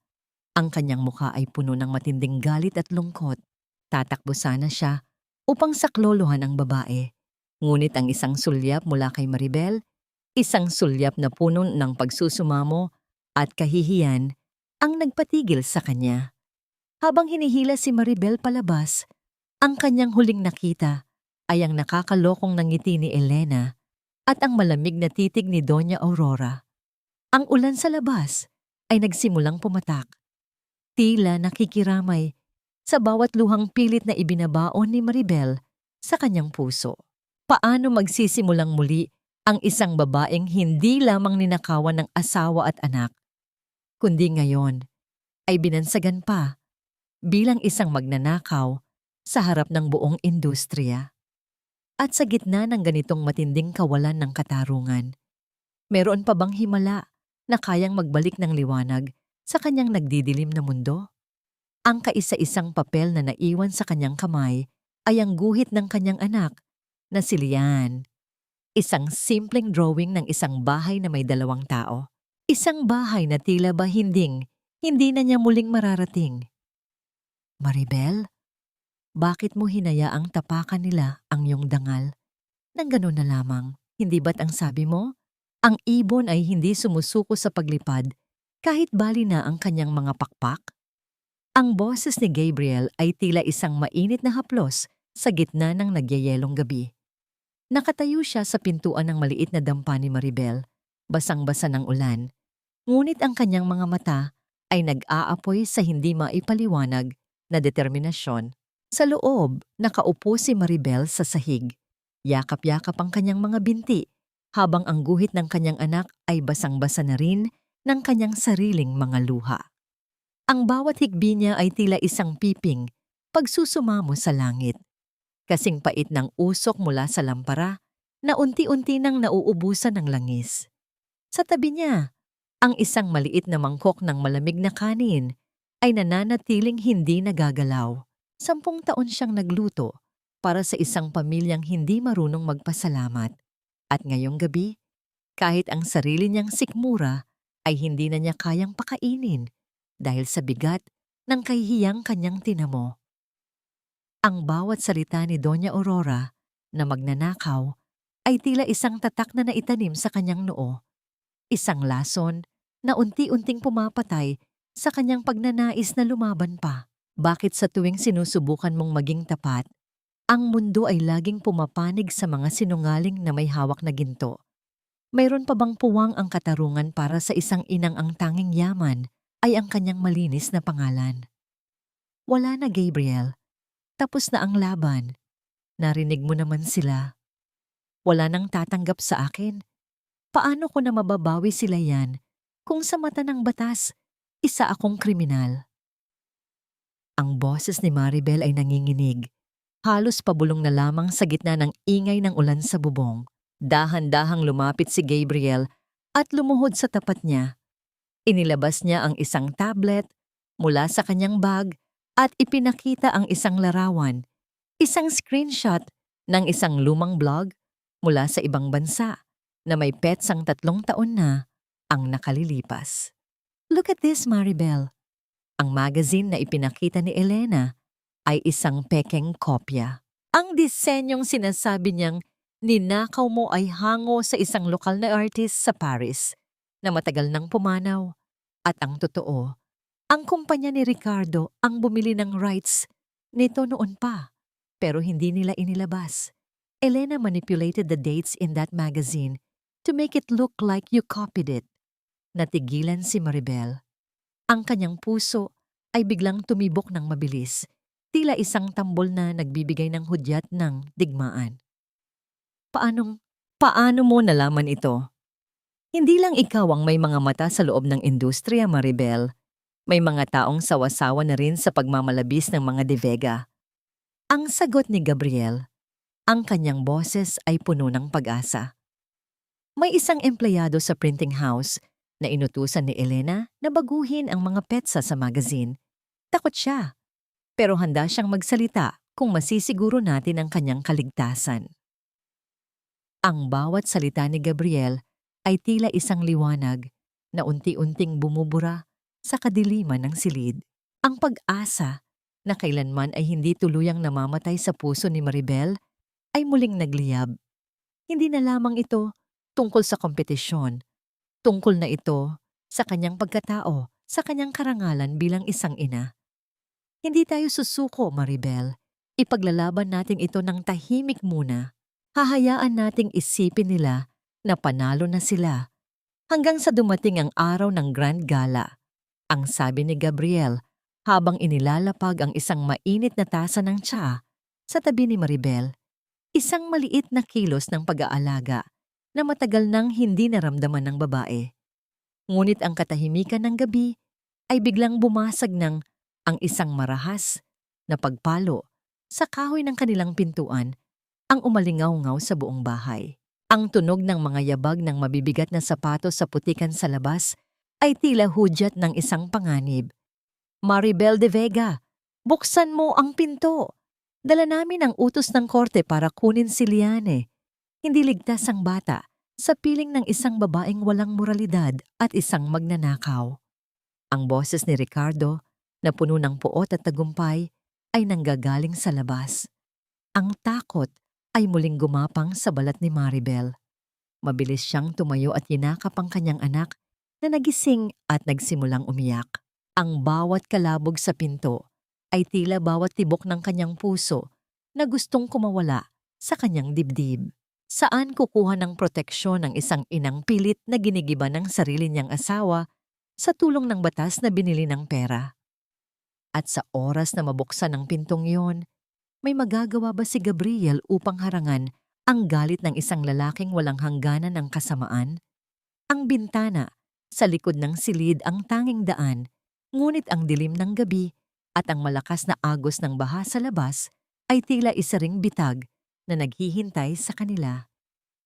Ang kanyang mukha ay puno ng matinding galit at lungkot. Tatakbo sana siya upang saklolohan ang babae. Ngunit ang isang sulyap mula kay Maribel, isang sulyap na puno ng pagsusumamo at kahihiyan, ang nagpatigil sa kanya. Habang hinihila si Maribel palabas, ang kanyang huling nakita ay ang nakakalokong ngiti ni Elena at ang malamig na titig ni Doña Aurora. Ang ulan sa labas ay nagsimulang pumatak. Tila nakikiramay sa bawat luhang pilit na ibinabaon ni Maribel sa kanyang puso. Paano magsisimulang muli ang isang babaeng hindi lamang ninakawan ng asawa at anak, kundi ngayon, ay binansagan pa bilang isang magnanakaw sa harap ng buong industriya. At sa gitna ng ganitong matinding kawalan ng katarungan, meron pa bang himala na kayang magbalik ng liwanag sa kanyang nagdidilim na mundo? Ang kaisa-isang papel na naiwan sa kanyang kamay ay ang guhit ng kanyang anak na si Lian. Isang simpleng drawing ng isang bahay na may 2 tao. Isang bahay na tila ba hindi na niya muling mararating. Maribel, bakit mo hinayaang tapakan nila ang iyong dangal? Nang gano'n na lamang, hindi ba't ang sabi mo? Ang ibon ay hindi sumusuko sa paglipad kahit bali na ang kanyang mga pakpak? Ang boses ni Gabriel ay tila isang mainit na haplos sa gitna ng nagyayelong gabi. Nakatayo siya sa pintuan ng maliit na dampa ni Maribel, basang-basa ng ulan, ngunit ang kanyang mga mata ay nag-aapoy sa hindi maipaliwanag na determinasyon. Sa loob, nakaupo si Maribel sa sahig. Yakap-yakap ang kanyang mga binti, habang ang guhit ng kanyang anak ay basang-basa na rin ng kanyang sariling mga luha. Ang bawat higbi niya ay tila isang piping pagsusumamo sa langit. Kasing pait ng usok mula sa lampara na unti-unti nang nauubusan ng langis. Sa tabi niya, ang isang maliit na mangkok ng malamig na kanin ay nananatiling hindi nagagalaw. 10 taon siyang nagluto para sa isang pamilyang hindi marunong magpasalamat. At ngayong gabi, kahit ang sarili niyang sikmura ay hindi na niya kayang pakainin dahil sa bigat ng kahihiyang kanyang tinamo. Ang bawat salita ni Doña Aurora na magnanakaw ay tila isang tatak na naitanim sa kanyang noo. Isang lason na unti-unting pumapatay sa kanyang pagnanais na lumaban pa. Bakit sa tuwing sinusubukan mong maging tapat, ang mundo ay laging pumapanig sa mga sinungaling na may hawak na ginto? Mayroon pa bang puwang ang katarungan para sa isang inang ang tanging yaman ay ang kanyang malinis na pangalan? Wala na, Gabriel. Tapos na ang laban. Narinig mo naman sila. Wala nang tatanggap sa akin. Paano ko na mababawi sila yan kung sa mata ng batas, isa akong kriminal? Ang boses ni Maribel ay nanginginig. Halos pabulong na lamang sa gitna ng ingay ng ulan sa bubong. Dahan-dahang lumapit si Gabriel at lumuhod sa tapat niya. Inilabas niya ang isang tablet mula sa kanyang bag at ipinakita ang isang larawan, isang screenshot ng isang lumang blog mula sa ibang bansa na may petsang 3 taon na ang nakalilipas. Look at this, Maribel. Ang magazine na ipinakita ni Elena ay isang pekeng kopya. Ang disenyong sinasabi niyang ninakaw mo ay hango sa isang lokal na artist sa Paris na matagal nang pumanaw. At ang totoo, ang kumpanya ni Ricardo ang bumili ng rights nito noon pa, pero hindi nila inilabas. Elena manipulated the dates in that magazine to make it look like you copied it. Natigilan si Maribel. Ang kanyang puso ay biglang tumibok ng mabilis, tila isang tambol na nagbibigay ng hudyat ng digmaan. Paano mo nalaman ito? Hindi lang ikaw ang may mga mata sa loob ng industriya, Maribel. May mga taong sawa-sawa na rin sa pagmamalabis ng mga De Vega. Ang sagot ni Gabriel, ang kanyang boses ay puno ng pag-asa. May isang empleyado sa printing house na inutusan ni Elena na baguhin ang mga petsa sa magazine. Takot siya, pero handa siyang magsalita kung masisiguro natin ang kanyang kaligtasan. Ang bawat salita ni Gabriel ay tila isang liwanag na unti-unting bumubura sa kadiliman ng silid. Ang pag-asa na kailanman ay hindi tuluyang namamatay sa puso ni Maribel ay muling nagliyab. Hindi na lamang ito tungkol sa kompetisyon. Tungkol na ito sa kanyang pagkatao, sa kanyang karangalan bilang isang ina. Hindi tayo susuko, Maribel. Ipaglalaban natin ito ng tahimik muna. Hahayaan nating isipin nila na panalo na sila hanggang sa dumating ang araw ng Grand Gala. Ang sabi ni Gabriel habang inilalapag ang isang mainit na tasa ng tsaa sa tabi ni Maribel. Isang maliit na kilos ng pag-aalaga na matagal nang hindi naramdaman ng babae. Ngunit ang katahimikan ng gabi ay biglang bumasag ng ang isang marahas na pagpalo sa kahoy ng kanilang pintuan ang umalingaw-ngaw sa buong bahay. Ang tunog ng mga yabag ng mabibigat na sapatos sa putikan sa labas ay tila hudyat ng isang panganib. Maribel de Vega, buksan mo ang pinto! Dala namin ang utos ng korte para kunin si Liane. Hindi ligtas ang bata sa piling ng isang babaeng walang moralidad at isang magnanakaw. Ang boses ni Ricardo, na puno ng puot at tagumpay, ay nanggagaling sa labas. Ang takot ay muling gumapang sa balat ni Maribel. Mabilis siyang tumayo at yinakap ang kanyang anak na nagising at nagsimulang umiyak. Ang bawat kalabog sa pinto ay tila bawat tibok ng kanyang puso na gustong kumawala sa kanyang dibdib. Saan kukuha ng proteksyon ng isang inang pilit na ginigiba ng sarili niyang asawa sa tulong ng batas na binili ng pera? At sa oras na mabuksan ang pintong iyon, may magagawa ba si Gabriel upang harangan ang galit ng isang lalaking walang hangganan ng kasamaan? Ang bintana sa likod ng silid ang tanging daan, ngunit ang dilim ng gabi at ang malakas na agos ng baha sa labas ay tila isa ring bitag na naghihintay sa kanila.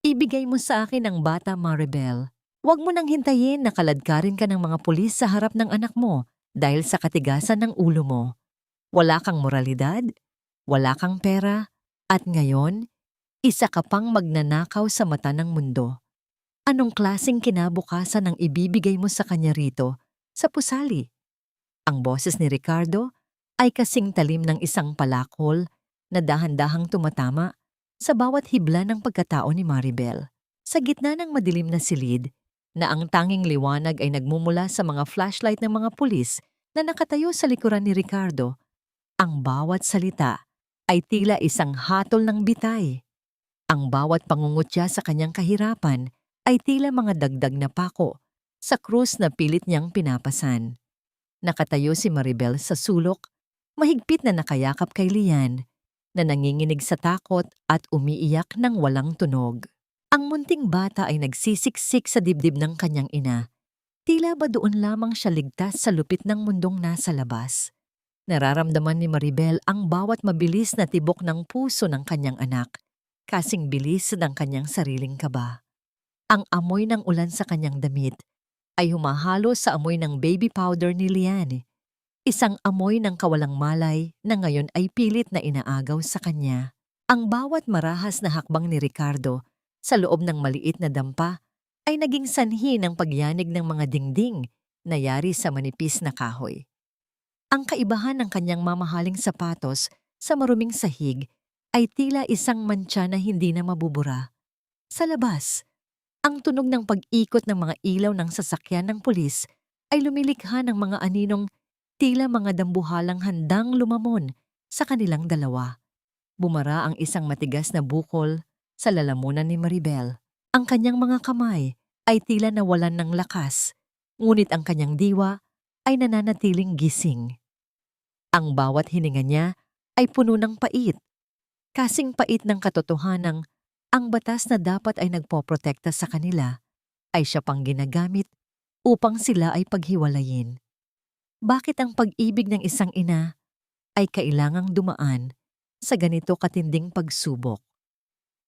Ibigay mo sa akin ang bata, Maribel. Huwag mo nang hintayin na kaladkarin ka ng mga pulis sa harap ng anak mo dahil sa katigasan ng ulo mo. Wala kang moralidad, wala kang pera, at ngayon, isa ka pang magnanakaw sa mata ng mundo. Anong klaseng kinabukasan ang ibibigay mo sa kanya rito, sa pusali? Ang boses ni Ricardo ay kasing talim ng isang palakol na dahan-dahang tumatama sa bawat hibla ng pagkatao ni Maribel. Sa gitna ng madilim na silid, na ang tanging liwanag ay nagmumula sa mga flashlight ng mga pulis na nakatayo sa likuran ni Ricardo, ang bawat salita ay tila isang hatol ng bitay. Ang bawat pangungutya sa kanyang kahirapan ay tila mga dagdag na pako sa krus na pilit niyang pinapasan. Nakatayo si Maribel sa sulok, mahigpit na nakayakap kay Lian, na nanginginig sa takot at umiiyak ng walang tunog. Ang munting bata ay nagsisiksik sa dibdib ng kanyang ina. Tila ba doon lamang siya ligtas sa lupit ng mundong nasa labas? Nararamdaman ni Maribel ang bawat mabilis na tibok ng puso ng kanyang anak, kasing bilis ng kanyang sariling kaba. Ang amoy ng ulan sa kanyang damit ay humahalo sa amoy ng baby powder ni Lian. Isang amoy ng kawalang malay na ngayon ay pilit na inaagaw sa kanya. Ang bawat marahas na hakbang ni Ricardo sa loob ng maliit na dampa ay naging sanhi ng pagyanig ng mga dingding na yari sa manipis na kahoy. Ang kaibahan ng kanyang mamahaling sapatos sa maruming sahig ay tila isang mantsa na hindi na mabubura. Sa labas, ang tunog ng pag-ikot ng mga ilaw ng sasakyan ng pulis ay lumilikha ng mga aninong tila mga dambuhalang handang lumamon sa kanilang dalawa. Bumara ang isang matigas na bukol sa lalamunan ni Maribel. Ang kanyang mga kamay ay tila nawalan ng lakas, ngunit ang kanyang diwa ay nananatiling gising. Ang bawat hininga niya ay puno ng pait, kasing pait ng katotohanang ang batas na dapat ay nagpoprotekta sa kanila ay siya pang ginagamit upang sila ay paghiwalayin. Bakit ang pag-ibig ng isang ina ay kailangang dumaan sa ganito katinding pagsubok?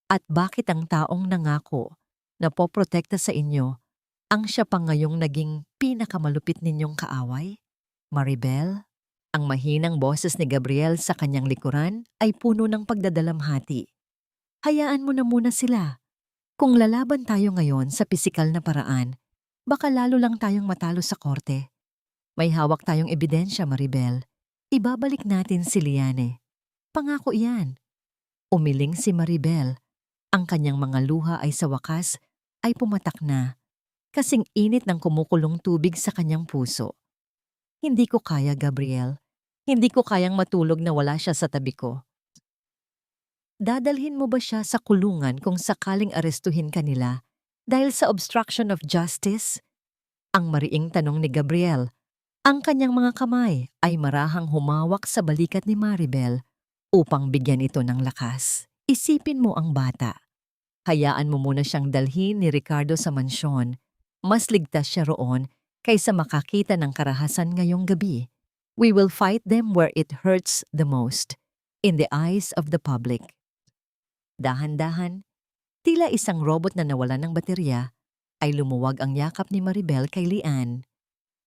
At bakit ang taong nangako na poprotekta sa inyo ang siya pang ngayong naging pinakamalupit ninyong kaaway? Maribel? Ang mahinang boses ni Gabriel sa kanyang likuran ay puno ng pagdadalamhati. Hayaan mo na muna sila. Kung lalaban tayo ngayon sa pisikal na paraan, baka lalo lang tayong matalo sa korte. May hawak tayong ebidensya, Maribel. Ibabalik natin si Liane. Pangako iyan. Umiling si Maribel. Ang kanyang mga luha ay sa wakas ay pumatak na, kasing init ng kumukulong tubig sa kanyang puso. Hindi ko kaya, Gabriel. Hindi ko kayang matulog na wala siya sa tabi ko. Dadalhin mo ba siya sa kulungan kung sakaling arestuhin kanila dahil sa obstruction of justice? Ang mariing tanong ni Gabriel. Ang kanyang mga kamay ay marahang humawak sa balikat ni Maribel upang bigyan ito ng lakas. Isipin mo ang bata. Hayaan mo muna siyang dalhin ni Ricardo sa mansyon. Mas ligtas siya roon kaysa makakita ng karahasan ngayong gabi. We will fight them where it hurts the most, in the eyes of the public. Dahan-dahan, tila isang robot na nawalan ng baterya, ay lumuwag ang yakap ni Maribel kay Lian.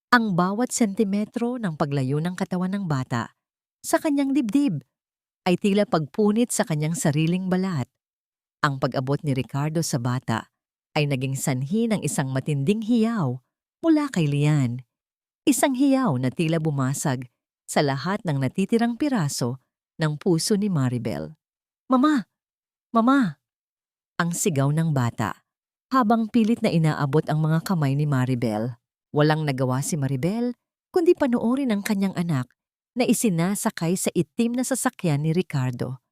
Ang bawat sentimetro ng paglayo ng katawan ng bata sa kanyang dibdib ay tila pagpunit sa kanyang sariling balat. Ang pag-abot ni Ricardo sa bata ay naging sanhi ng isang matinding hiyaw mula kay Lian. Isang hiyaw na tila bumasag sa lahat ng natitirang piraso ng puso ni Maribel. "Mama! Mama!" Ang sigaw ng bata, habang pilit na inaabot ang mga kamay ni Maribel. Walang nagawa si Maribel, kundi panoorin ang kanyang anak na isinasakay sa itim na sasakyan ni Ricardo.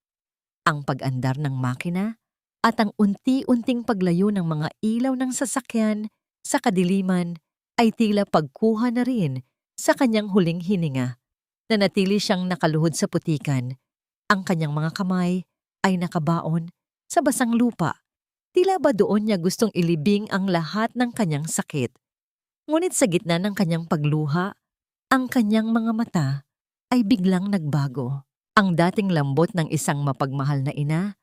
Ang pag-andar ng makina at ang unti-unting paglayo ng mga ilaw ng sasakyan sa kadiliman ay tila pagkuha na rin sa kanyang huling hininga. Nanatili siyang nakaluhod sa putikan. Ang kanyang mga kamay ay nakabaon sa basang lupa. Tila ba doon niya gustong ilibing ang lahat ng kanyang sakit. Ngunit sa gitna ng kanyang pagluha, ang kanyang mga mata ay biglang nagbago. Ang dating lambot ng isang mapagmahal na ina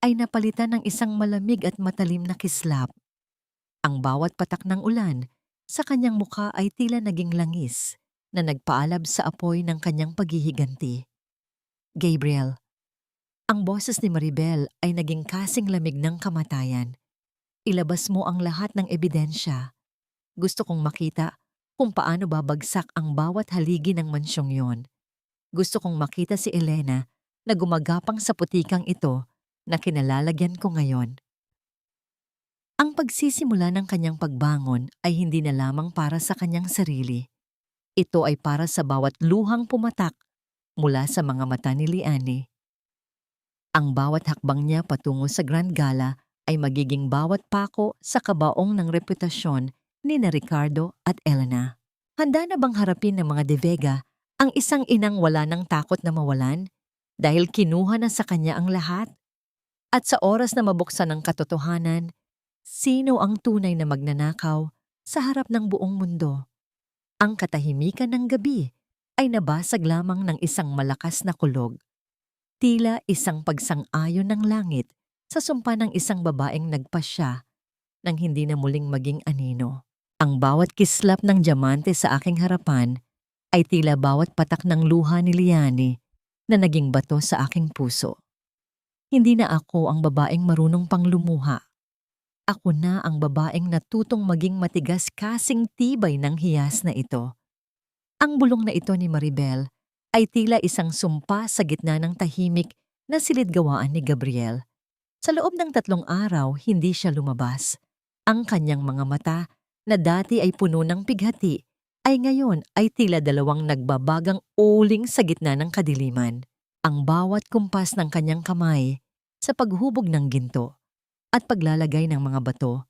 ay napalitan ng isang malamig at matalim na kislap. Ang bawat patak ng ulan sa kanyang mukha ay tila naging langis na nagpaalab sa apoy ng kanyang paghihiganti. "Gabriel." Ang boses ni Maribel ay naging kasing lamig ng kamatayan. "Ilabas mo ang lahat ng ebidensya. Gusto kong makita kung paano babagsak ang bawat haligi ng mansyong yon. Gusto kong makita si Elena na gumagapang sa putikang ito na kinalalagyan ko ngayon." Ang pagsisimula ng kanyang pagbangon ay hindi na lamang para sa kanyang sarili. Ito ay para sa bawat luhang pumatak mula sa mga mata ni Liane. Ang bawat hakbang niya patungo sa Grand Gala ay magiging bawat pako sa kabaong ng reputasyon ni na Ricardo at Elena. Handa na bang harapin ng mga De Vega ang isang inang wala ng takot na mawalan dahil kinuha na sa kanya ang lahat? At sa oras na mabuksan ang katotohanan, sino ang tunay na magnanakaw sa harap ng buong mundo? Ang katahimikan ng gabi ay nabasag lamang ng isang malakas na kulog. Tila isang pagsang-ayon ng langit sa sumpa ng isang babaeng nagpasya nang hindi na muling maging anino. Ang bawat kislap ng diamante sa aking harapan ay tila bawat patak ng luha ni Liane na naging bato sa aking puso. Hindi na ako ang babaeng marunong pang lumuha. Ako na ang babaeng natutong maging matigas kasing tibay ng hiyas na ito. Ang bulong na ito ni Maribel ay tila isang sumpa sa gitna ng tahimik na silid-gawaan ni Gabriel. Sa loob ng 3 araw, hindi siya lumabas. Ang kanyang mga mata na dati ay puno ng pighati ay ngayon ay tila 2 nagbabagang uling sa gitna ng kadiliman. Ang bawat kumpas ng kanyang kamay sa paghubog ng ginto at paglalagay ng mga bato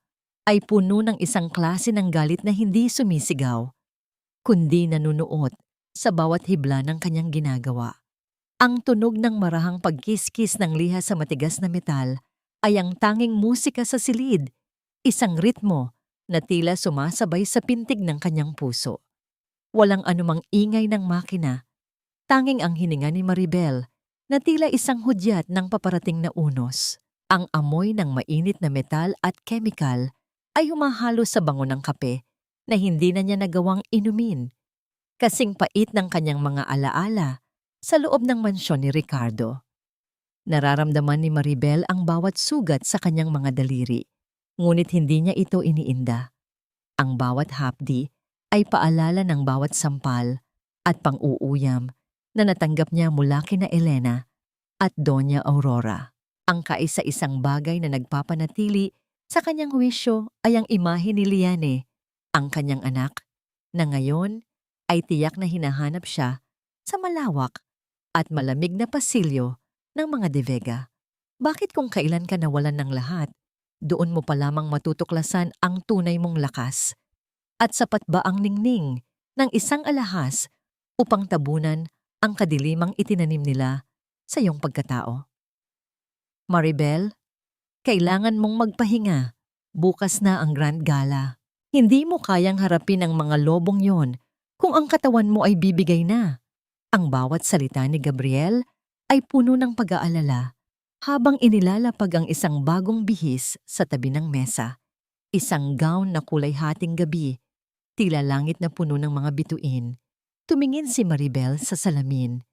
ay puno ng isang klase ng galit na hindi sumisigaw, kundi nanunuot sa bawat hibla ng kanyang ginagawa. Ang tunog ng marahang pagkiskis ng liha sa matigas na metal ay ang tanging musika sa silid, isang ritmo na tila sumasabay sa pintig ng kanyang puso. Walang anumang ingay ng makina, tanging ang hininga ni Maribel na tila isang hudyat ng paparating na unos. Ang amoy ng mainit na metal at chemical ay humahalo sa bango ng kape na hindi na niya nagawang inumin. Kasing pait ng kanyang mga alaala sa loob ng mansyon ni Ricardo. Nararamdaman ni Maribel ang bawat sugat sa kanyang mga daliri, ngunit hindi niya ito iniinda. Ang bawat hapdi ay paalala ng bawat sampal at pang-uuyam na natanggap niya mula kina Elena at Doña Aurora. Ang kaisa-isang bagay na nagpapanatili sa kanyang wisyo ay ang imahe ni Liane, ang kanyang anak, na ngayon ay tiyak na hinahanap siya sa malawak at malamig na pasilyo ng mga De Vega. Bakit kung kailan ka nawalan ng lahat, doon mo pa lamang matutuklasan ang tunay mong lakas? At sapat ba ang ningning ng isang alahas upang tabunan ang kadilimang itinanim nila sa iyong pagkatao? Maribel, kailangan mong magpahinga. Bukas na ang Grand Gala. Hindi mo kayang harapin ang mga lobong yon kung ang katawan mo ay bibigay na. Ang bawat salita ni Gabriel ay puno ng pag-aalala habang inilalapag ang isang bagong bihis sa tabi ng mesa. Isang gown na kulay hating gabi, tila langit na puno ng mga bituin. Tumingin si Maribel sa salamin.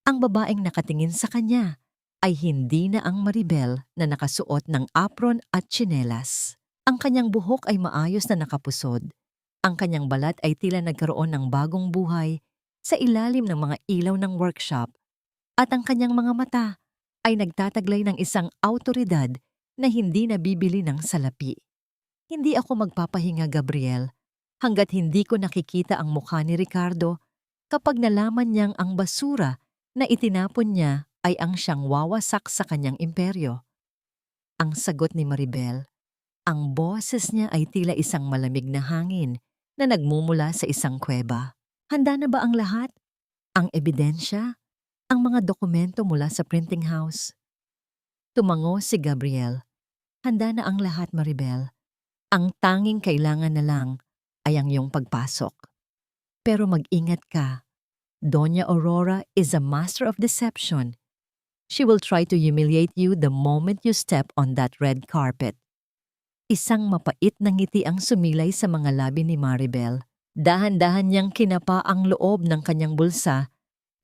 Ang babaeng nakatingin sa kanya ay hindi na ang Maribel na nakasuot ng apron at tsinelas. Ang kanyang buhok ay maayos na nakapusod. Ang kanyang balat ay tila nagkaroon ng bagong buhay sa ilalim ng mga ilaw ng workshop. At ang kanyang mga mata ay nagtataglay ng isang awtoridad na hindi nabibili ng salapi. Hindi ako magpapahinga, Gabriel, hanggat hindi ko nakikita ang mukha ni Ricardo kapag nalaman niyang ang basura na itinapon niya ay ang siyang wawasak sa kanyang imperyo. Ang sagot ni Maribel, ang boses niya ay tila isang malamig na hangin na nagmumula sa isang kuweba. Handa na ba ang lahat? Ang ebidensya? Ang mga dokumento mula sa printing house? Tumango si Gabriel. Handa na ang lahat, Maribel. Ang tanging kailangan na lang ay ang iyong pagpasok. Pero mag-ingat ka. Doña Aurora is a master of deception. She will try to humiliate you the moment you step on that red carpet. Isang mapait na ngiti ang sumilay sa mga labi ni Maribel. Dahan-dahan niyang kinapa ang loob ng kanyang bulsa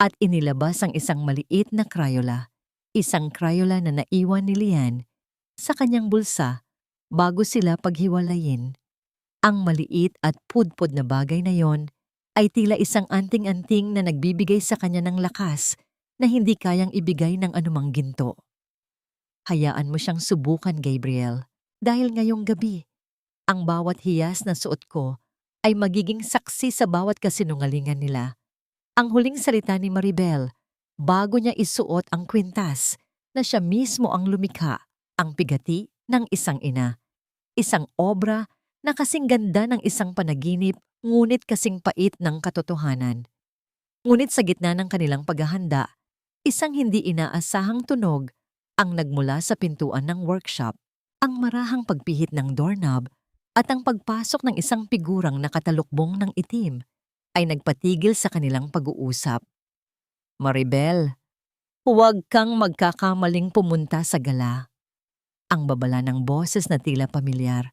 at inilabas ang isang maliit na Crayola. Isang Crayola na naiwan ni Lian sa kanyang bulsa bago sila paghiwalayin. Ang maliit at pudpud na bagay na yon ay tila isang anting-anting na nagbibigay sa kanya ng lakas na hindi kayang ibigay ng anumang ginto. Hayaan mo siyang subukan, Gabriel. Dahil ngayong gabi, ang bawat hiyas na suot ko ay magiging saksi sa bawat kasinungalingan nila. Ang huling salita ni Maribel, bago niya isuot ang kwintas na siya mismo ang lumikha, ang pigati ng isang ina. Isang obra na kasing ganda ng isang panaginip, ngunit kasing pait ng katotohanan. Ngunit sa gitna ng kanilang paghahanda, isang hindi inaasahang tunog ang nagmula sa pintuan ng workshop. Ang marahang pagpihit ng doorknob at ang pagpasok ng isang figurang nakatalukbong ng itim ay nagpatigil sa kanilang pag-uusap. Maribel, huwag kang magkakamaling pumunta sa gala. Ang babala ng boses na tila pamilyar,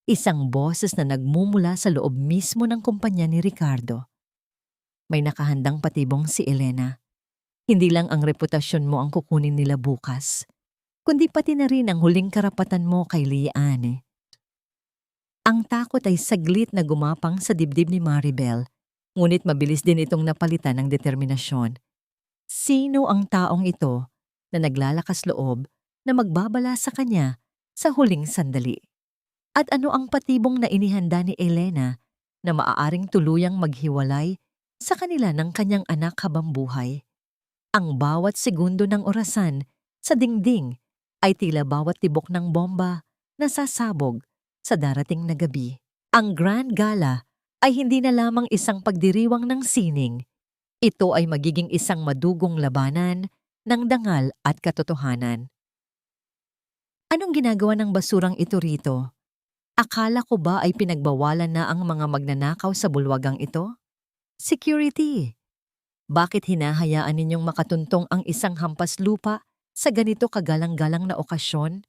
isang boses na nagmumula sa loob mismo ng kumpanya ni Ricardo. May nakahandang patibong si Elena. Hindi lang ang reputasyon mo ang kukunin nila bukas, kundi pati na rin ang huling karapatan mo kay Lian. Ang takot ay saglit na gumapang sa dibdib ni Maribel, ngunit mabilis din itong napalitan ng determinasyon. Sino ang taong ito na naglalakas loob na magbabala sa kanya sa huling sandali? At ano ang patibong na inihanda ni Elena na maaaring tuluyang maghiwalay sa kanila ng kanyang anak habang buhay? Ang bawat segundo ng orasan sa dingding ay tila bawat tibok ng bomba na sasabog sa darating na gabi. Ang Grand Gala ay hindi na lamang isang pagdiriwang ng sining. Ito ay magiging isang madugong labanan ng dangal at katotohanan. Anong ginagawa ng basurang ito rito? Akala ko ba ay pinagbawalan na ang mga magnanakaw sa bulwagang ito? Security! Bakit hinahayaan ninyong makatuntong ang isang hampas lupa sa ganito kagalang-galang na okasyon?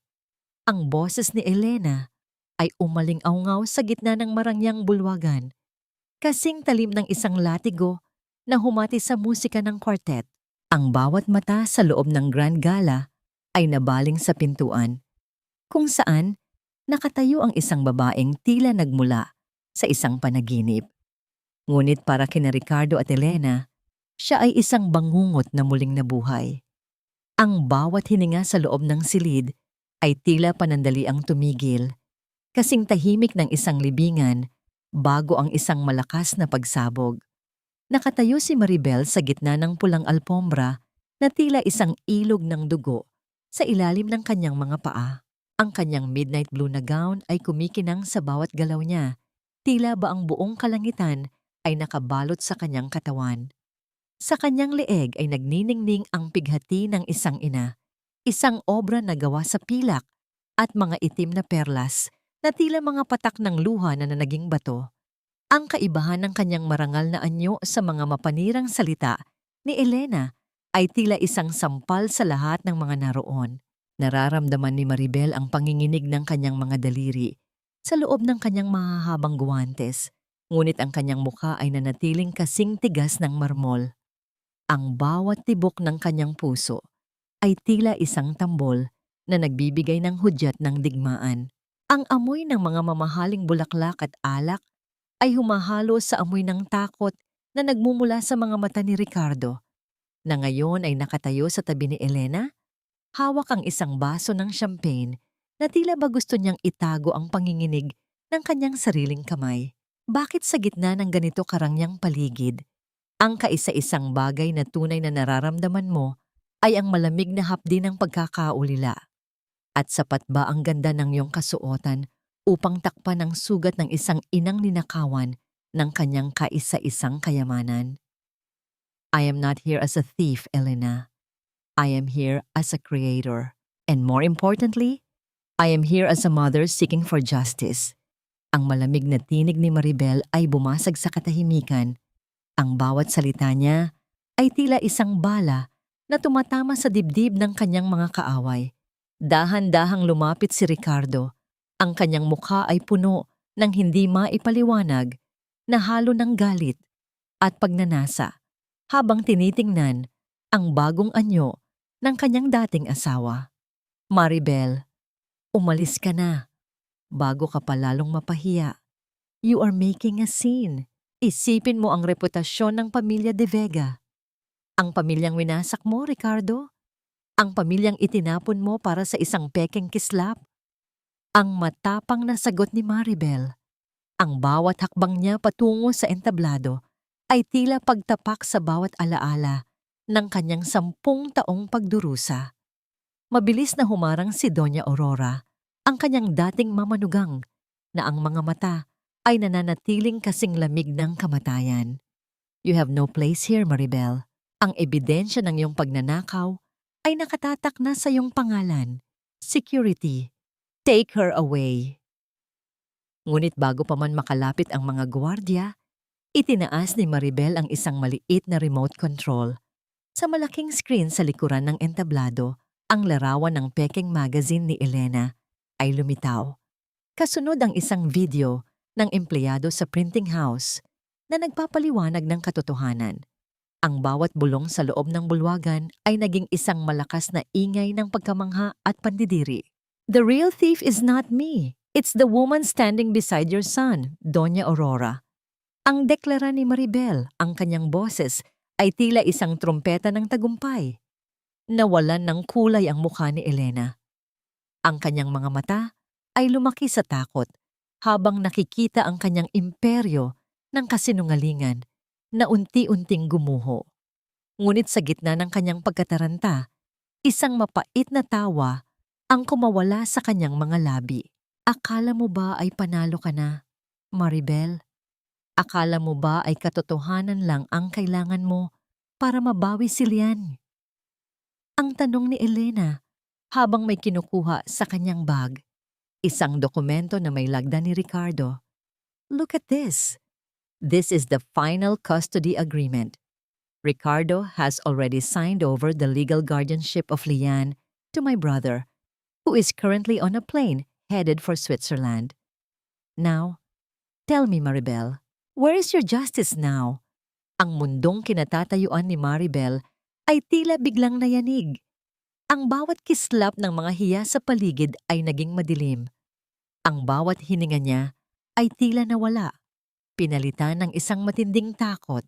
Ang boses ni Elena ay umaling-awngaw sa gitna ng marangyang bulwagan, kasing talim ng isang latigo na humati sa musika ng quartet. Ang bawat mata sa loob ng Grand Gala ay nabaling sa pintuan, kung saan nakatayo ang isang babaeng tila nagmula sa isang panaginip. Ngunit para kina Ricardo at Elena, siya ay isang bangungot na muling nabuhay. Ang bawat hininga sa loob ng silid ay tila panandaliang tumigil, kasing tahimik ng isang libingan bago ang isang malakas na pagsabog. Nakatayo si Maribel sa gitna ng pulang alpombra na tila isang ilog ng dugo sa ilalim ng kanyang mga paa. Ang kanyang midnight blue na gown ay kumikinang sa bawat galaw niya, tila ba ang buong kalangitan ay nakabalot sa kanyang katawan. Sa kanyang leeg ay nagniningning ang pighati ng isang ina, isang obra na gawa sa pilak at mga itim na perlas na tila mga patak ng luha na naging bato. Ang kaibahan ng kanyang marangal na anyo sa mga mapanirang salita ni Elena ay tila isang sampal sa lahat ng mga naroon. Nararamdaman ni Maribel ang panginginig ng kanyang mga daliri sa loob ng kanyang mahahabang guwantes, ngunit ang kanyang mukha ay nanatiling kasing tigas ng marmol. Ang bawat tibok ng kanyang puso ay tila isang tambol na nagbibigay ng hudyat ng digmaan. Ang amoy ng mga mamahaling bulaklak at alak ay humahalo sa amoy ng takot na nagmumula sa mga mata ni Ricardo, na ngayon ay nakatayo sa tabi ni Elena, hawak ang isang baso ng champagne na tila ba gusto niyang itago ang panginginig ng kanyang sariling kamay. Bakit sa gitna ng ganito karangyang paligid, ang kaisa-isang bagay na tunay na nararamdaman mo ay ang malamig na hapdi ng pagkakaulila? At sapat ba ang ganda ng iyong kasuotan upang takpan ang sugat ng isang inang ninakawan ng kanyang kaisa-isang kayamanan? I am not here as a thief, Elena. I am here as a creator. And more importantly, I am here as a mother seeking for justice. Ang malamig na tinig ni Maribel ay bumasag sa katahimikan. Ang bawat salita niya ay tila isang bala na tumatama sa dibdib ng kanyang mga kaaway. Dahan-dahang lumapit si Ricardo. Ang kanyang mukha ay puno ng hindi maipaliwanag na halo ng galit at pagnanasa habang tinitingnan ang bagong anyo ng kanyang dating asawa. Maribel, umalis ka na bago ka pa lalong mapahiya. You are making a scene. Isipin mo ang reputasyon ng pamilya De Vega. Ang pamilyang winasak mo, Ricardo. Ang pamilyang itinapon mo para sa isang pekeng kislap. Ang matapang na sagot ni Maribel. Ang bawat hakbang niya patungo sa entablado ay tila pagtapak sa bawat alaala ng kanyang 10 taong pagdurusa. Mabilis na humarang si Doña Aurora, ang kanyang dating mamanugang, na ang mga mata ay nananatiling kasing lamig ng kamatayan. You have no place here, Maribel. Ang ebidensya ng iyong pagnanakaw ay nakatatak na sa iyong pangalan. Security, take her away. Ngunit bago pa man makalapit ang mga gwardiya, itinaas ni Maribel ang isang maliit na remote control. Sa malaking screen sa likuran ng entablado, ang larawan ng pekeng magazine ni Elena ay lumitaw. Kasunod ang isang video ng empleyado sa printing house na nagpapaliwanag ng katotohanan. Ang bawat bulong sa loob ng bulwagan ay naging isang malakas na ingay ng pagkamangha at pandidiri. The real thief is not me. It's the woman standing beside your son, Doña Aurora. Ang deklara ni Maribel, ang kanyang boses, ay tila isang trumpeta ng tagumpay. Nawalan ng kulay ang mukha ni Elena. Ang kanyang mga mata ay lumaki sa takot habang nakikita ang kanyang imperyo ng kasinungalingan na unti-unting gumuho. Ngunit sa gitna ng kanyang pagkataranta, isang mapait na tawa ang kumawala sa kanyang mga labi. Akala mo ba ay panalo ka na, Maribel? Akala mo ba ay katotohanan lang ang kailangan mo para mabawi si Lian? Ang tanong ni Elena habang may kinukuha sa kanyang bag. Isang dokumento na may lagda ni Ricardo. Look at this. This is the final custody agreement. Ricardo has already signed over the legal guardianship of Lian to my brother, who is currently on a plane headed for Switzerland. Now, tell me, Maribel, where is your justice now? Ang mundong kinatatayuan ni Maribel ay tila biglang nayanig. Ang bawat kislap ng mga hiya sa paligid ay naging madilim. Ang bawat hininga niya ay tila nawala, pinalitan ng isang matinding takot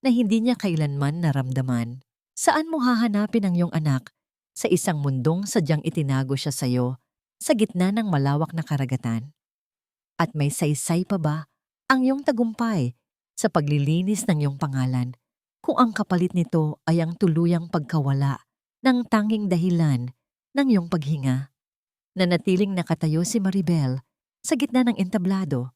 na hindi niya kailanman naramdaman. Saan mo hahanapin ang iyong anak sa isang mundong sadyang itinago siya sa iyo sa gitna ng malawak na karagatan? At may saysay pa ba ang iyong tagumpay sa paglilinis ng iyong pangalan kung ang kapalit nito ay ang tuluyang pagkawala ng tanging dahilan ng iyong paghinga? Nanatiling nakatayo si Maribel sa gitna ng entablado,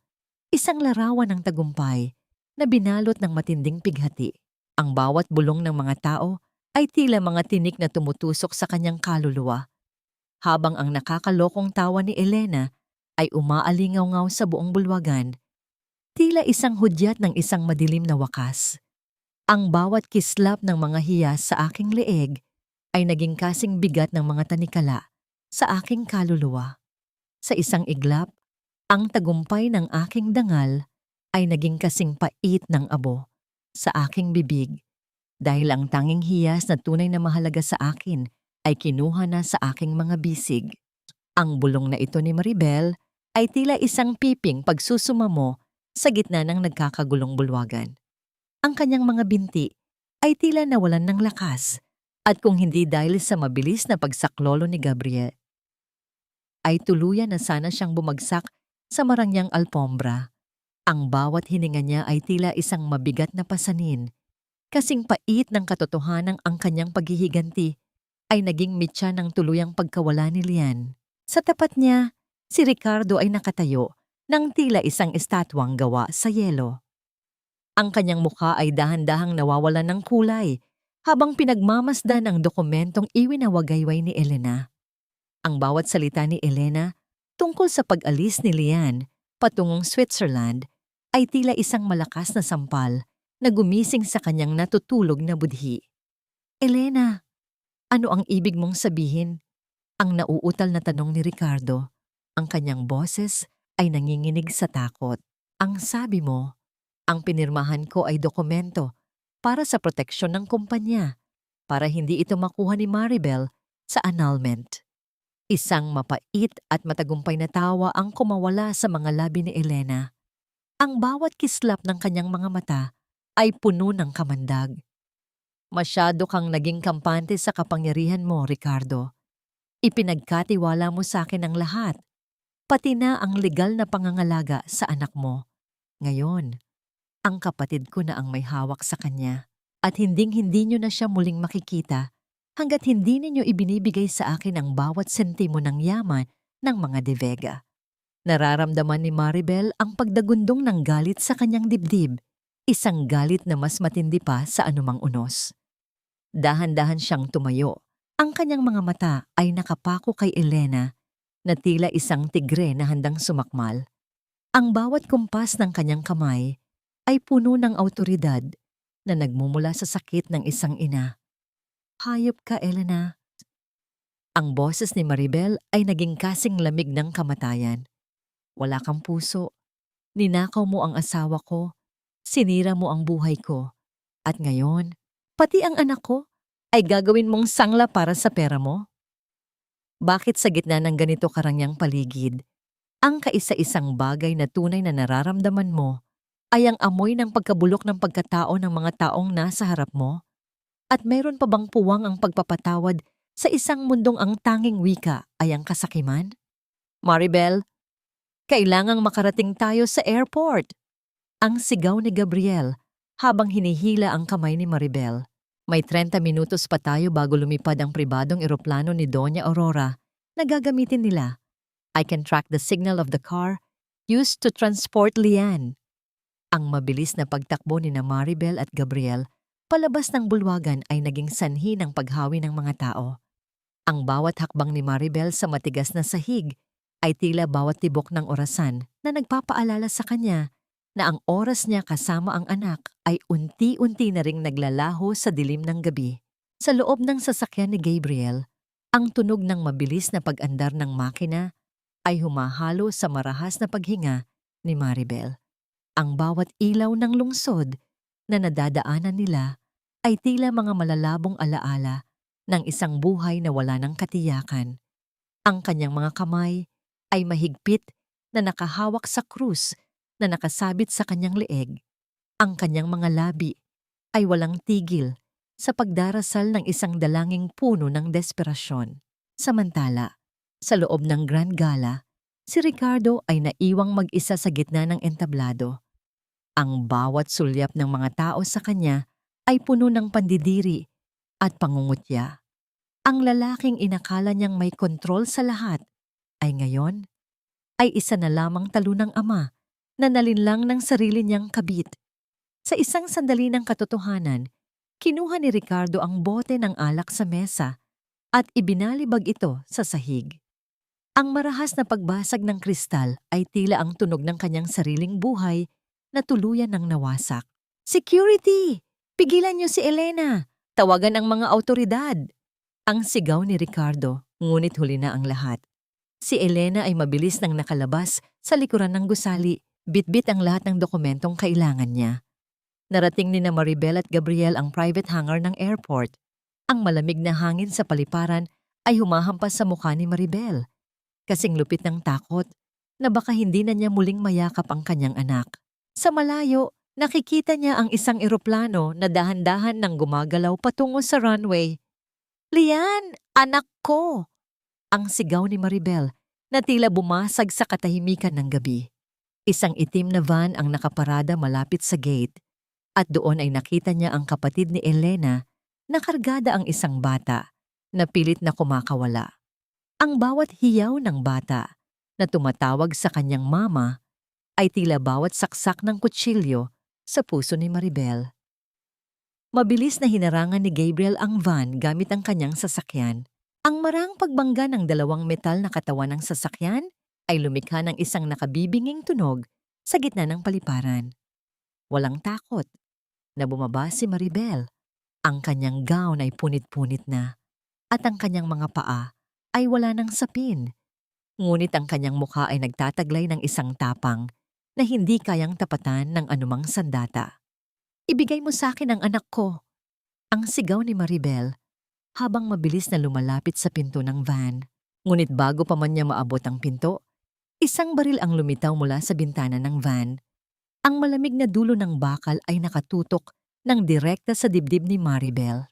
isang larawan ng tagumpay na binalot ng matinding pighati. Ang bawat bulong ng mga tao ay tila mga tinik na tumutusok sa kanyang kaluluwa, habang ang nakakalokong tawa ni Elena ay umaalingaw-ngaw sa buong bulwagan, tila isang hudyat ng isang madilim na wakas. Ang bawat kislap ng mga hiyas sa aking leeg ay naging kasing bigat ng mga tanikala sa aking kaluluwa. Sa isang iglap, ang tagumpay ng aking dangal ay naging kasing pait ng abo sa aking bibig dahil ang tanging hiyas na tunay na mahalaga sa akin ay kinuha na sa aking mga bisig. Ang bulong na ito ni Maribel ay tila isang piping pagsusumamo sa gitna ng nagkakagulong bulwagan. Ang kanyang mga binti ay tila nawalan ng lakas at kung hindi dahil sa mabilis na pagsaklolo ni Gabriel, ay tuluyan na sana siyang bumagsak sa marangyang alpombra. Ang bawat hininga niya ay tila isang mabigat na pasanin. Kasing pait ng katotohanang ang kanyang paghihiganti ay naging mitya ng tuluyang pagkawala ni Lian. Sa tapat niya, si Ricardo ay nakatayo ng tila isang estatwang gawa sa yelo. Ang kanyang mukha ay dahan-dahang nawawalan ng kulay habang pinagmamasdan ang dokumentong iwinawagayway ni Elena. Ang bawat salita ni Elena tungkol sa pag-alis ni Lian patungong Switzerland ay tila isang malakas na sampal na gumising sa kanyang natutulog na budhi. Elena, ano ang ibig mong sabihin? Ang nauutal na tanong ni Ricardo. Ang kanyang boses ay nanginginig sa takot. Ang sabi mo, ang pinirmahan ko ay dokumento para sa proteksyon ng kumpanya para hindi ito makuha ni Maribel sa annulment. Isang mapait at matagumpay na tawa ang kumawala sa mga labi ni Elena. Ang bawat kislap ng kanyang mga mata ay puno ng kamandag. Masyado kang naging kampante sa kapangyarihan mo, Ricardo. Ipinagkatiwala mo sa akin ang lahat, pati na ang legal na pangangalaga sa anak mo. Ngayon, ang kapatid ko na ang may hawak sa kanya at hinding-hindi nyo na siya muling makikita hanggat hindi ninyo ibinibigay sa akin ang bawat sentimo ng yaman ng mga De Vega. Nararamdaman ni Maribel ang pagdagundong ng galit sa kanyang dibdib, isang galit na mas matindi pa sa anumang unos. Dahan-dahan siyang tumayo. Ang kanyang mga mata ay nakapako kay Elena na tila isang tigre na handang sumakmal. Ang bawat kumpas ng kanyang kamay ay puno ng awtoridad na nagmumula sa sakit ng isang ina. Hayop ka, Elena. Ang boses ni Maribel ay naging kasing lamig ng kamatayan. Wala kang puso. Ninakaw mo ang asawa ko. Sinira mo ang buhay ko. At ngayon, pati ang anak ko ay gagawin mong sangla para sa pera mo? Bakit sa gitna ng ganito karangyang paligid, ang kaisa-isang bagay na tunay na nararamdaman mo ay ang amoy ng pagkabulok ng pagkatao ng mga taong nasa harap mo? At mayroon pa bang puwang ang pagpapatawad sa isang mundong ang tanging wika ay ang kasakiman? Maribel, kailangang makarating tayo sa airport. Ang sigaw ni Gabriel habang hinihila ang kamay ni Maribel. May 30 minutos pa tayo bago lumipad ang pribadong eroplano ni Doña Aurora na gagamitin nila. I can track the signal of the car used to transport Lian. Ang mabilis na pagtakbo ni na Maribel at Gabriel palabas ng bulwagan ay naging sanhi ng paghawi ng mga tao. Ang bawat hakbang ni Maribel sa matigas na sahig ay tila bawat tibok ng orasan na nagpapaalala sa kanya na ang oras niya kasama ang anak ay unti-unti na ring naglalaho sa dilim ng gabi. Sa loob ng sasakyan ni Gabriel, ang tunog ng mabilis na pag-andar ng makina ay humahalo sa marahas na paghinga ni Maribel. Ang bawat ilaw ng lungsod na nadadaanan nila ay tila mga malalabong alaala ng isang buhay na wala ng katiyakan. Ang kanyang mga kamay ay mahigpit na nakahawak sa krus na nakasabit sa kanyang leeg. Ang kanyang mga labi ay walang tigil sa pagdarasal ng isang dalanging puno ng desperasyon. Samantala, sa loob ng Grand Gala, si Ricardo ay naiwang mag-isa sa gitna ng entablado. Ang bawat sulyap ng mga tao sa kanya ay puno ng pandidiri at pangungutya. Ang lalaking inakala niyang may kontrol sa lahat ay ngayon ay isa na lamang talunang ama na nalinlang ng sarili niyang kabit. Sa isang sandali ng katotohanan, kinuha ni Ricardo ang bote ng alak sa mesa at ibinalibag ito sa sahig. Ang marahas na pagbasag ng kristal ay tila ang tunog ng kanyang sariling buhay na tuluyan ng nawasak. Security! Pigilan niyo si Elena! Tawagan ang mga autoridad! Ang sigaw ni Ricardo, ngunit huli na ang lahat. Si Elena ay mabilis nang nakalabas sa likuran ng gusali, bitbit ang lahat ng dokumentong kailangan niya. Narating ni na Maribel at Gabriel ang private hangar ng airport. Ang malamig na hangin sa paliparan ay humahampas sa mukha ni Maribel. Kasing lupit ng takot na baka hindi na niya muling mayakap ang kanyang anak. Sa malayo, nakikita niya ang isang eroplano na dahan-dahan nang gumagalaw patungo sa runway. "Lian, anak ko!" Ang sigaw ni Maribel na tila bumasag sa katahimikan ng gabi. Isang itim na van ang nakaparada malapit sa gate at doon ay nakita niya ang kapatid ni Elena na kargada ang isang bata na pilit na kumakawala. Ang bawat hiyaw ng bata na tumatawag sa kanyang mama ay tila bawat saksak ng kutsilyo sa puso ni Maribel. Mabilis na hinarangan ni Gabriel ang van gamit ang kanyang sasakyan. Ang marang pagbangga ng dalawang metal na katawan ng sasakyan ay lumikha ng isang nakabibinging tunog sa gitna ng paliparan. Walang takot na bumaba si Maribel. Ang kanyang gown ay punit-punit na at ang kanyang mga paa ay wala ng sapin. Ngunit ang kanyang mukha ay nagtataglay ng isang tapang na hindi kayang tapatan ng anumang sandata. "Ibigay mo sa akin ang anak ko!" Ang sigaw ni Maribel habang mabilis na lumalapit sa pinto ng van. Ngunit bago pa man niya maabot ang pinto, isang baril ang lumitaw mula sa bintana ng van. Ang malamig na dulo ng bakal ay nakatutok ng direkta sa dibdib ni Maribel.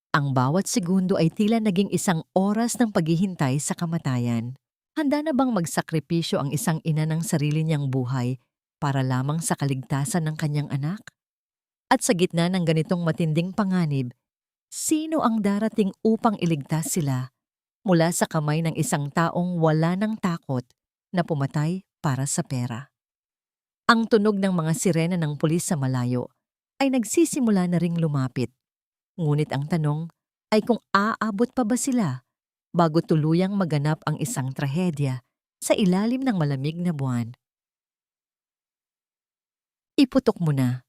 Ang bawat segundo ay tila naging isang oras ng paghihintay sa kamatayan. Handa na bang magsakripisyo ang isang ina ng sarili niyang buhay para lamang sa kaligtasan ng kanyang anak? At sa gitna ng ganitong matinding panganib, sino ang darating upang iligtas sila mula sa kamay ng isang taong wala ng takot na pumatay para sa pera? Ang tunog ng mga sirena ng pulis sa malayo ay nagsisimula na ring lumapit. Ngunit ang tanong ay kung aabot pa ba sila bago tuluyang maganap ang isang trahedya sa ilalim ng malamig na buwan. Iputok mo na.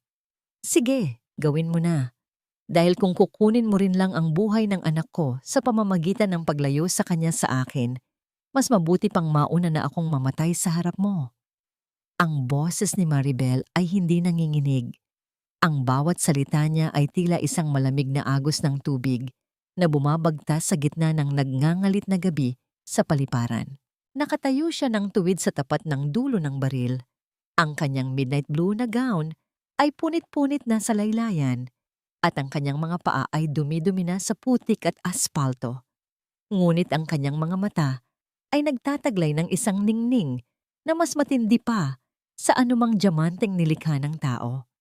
Sige, gawin mo na. Dahil kung kukunin mo rin lang ang buhay ng anak ko sa pamamagitan ng paglayo sa kanya sa akin, mas mabuti pang mauna na akong mamatay sa harap mo. Ang boses ni Maribel ay hindi nanginginig. Ang bawat salita niya ay tila isang malamig na agos ng tubig na bumabagtas sa gitna ng nagngangalit na gabi sa paliparan. Nakatayo siya ng tuwid sa tapat ng dulo ng baril. Ang kanyang midnight blue na gown ay punit-punit na sa laylayan at ang kanyang mga paa ay dumi-dumi na sa putik at aspalto. Ngunit ang kanyang mga mata ay nagtataglay ng isang ningning na mas matindi pa sa anumang diamanteng nilikha ng tao.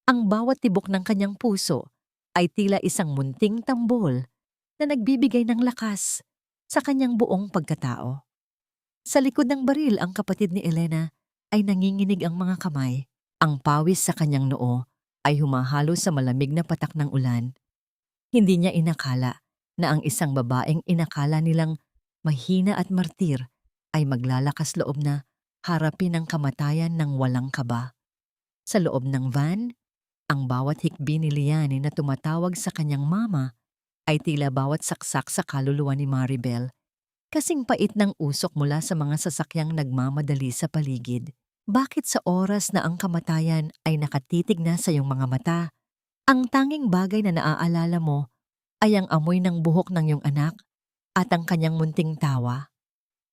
Ang bawat tibok ng kanyang puso ay tila isang munting tambol na nagbibigay ng lakas sa kanyang buong pagkatao. Sa likod ng baril ang kapatid ni Elena ay nanginginig ang mga kamay. Ang pawis sa kanyang noo ay humahalo sa malamig na patak ng ulan. Hindi niya inakala na ang isang babaeng inakala nilang mahina at martir ay maglalakas loob na harapin ang kamatayan ng walang kaba. Sa loob ng van, ang bawat hikbi ni Liane na tumatawag sa kanyang mama ay tila bawat saksak sa kaluluwa ni Maribel. Kasing pait ng usok mula sa mga sasakyang nagmamadali sa paligid. Bakit sa oras na ang kamatayan ay nakatitig na sa iyong mga mata, ang tanging bagay na naaalala mo ay ang amoy ng buhok ng iyong anak at ang kanyang munting tawa?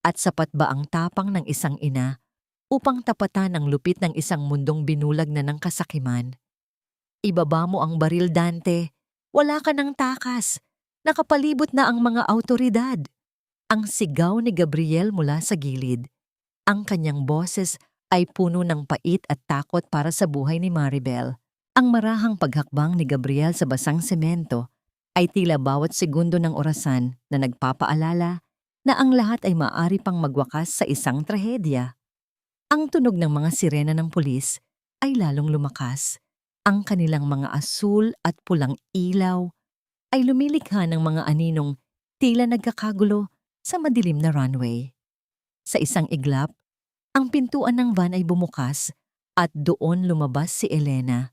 At sapat ba ang tapang ng isang ina upang tapatan ang lupit ng isang mundong binulag na ng kasakiman? Ibaba mo ang baril, Dante. Wala ka ng takas. Nakapalibot na ang mga autoridad. Ang sigaw ni Gabriel mula sa gilid. Ang kanyang boses ay puno ng pait at takot para sa buhay ni Maribel. Ang marahang paghakbang ni Gabriel sa basang semento ay tila bawat segundo ng orasan na nagpapaalala na ang lahat ay maaari pang magwakas sa isang trahedya. Ang tunog ng mga sirena ng pulis ay lalong lumakas. Ang kanilang mga asul at pulang ilaw ay lumilikha ng mga aninong tila nagkakagulo sa madilim na runway. Sa isang iglap, ang pintuan ng van ay bumukas at doon lumabas si Elena.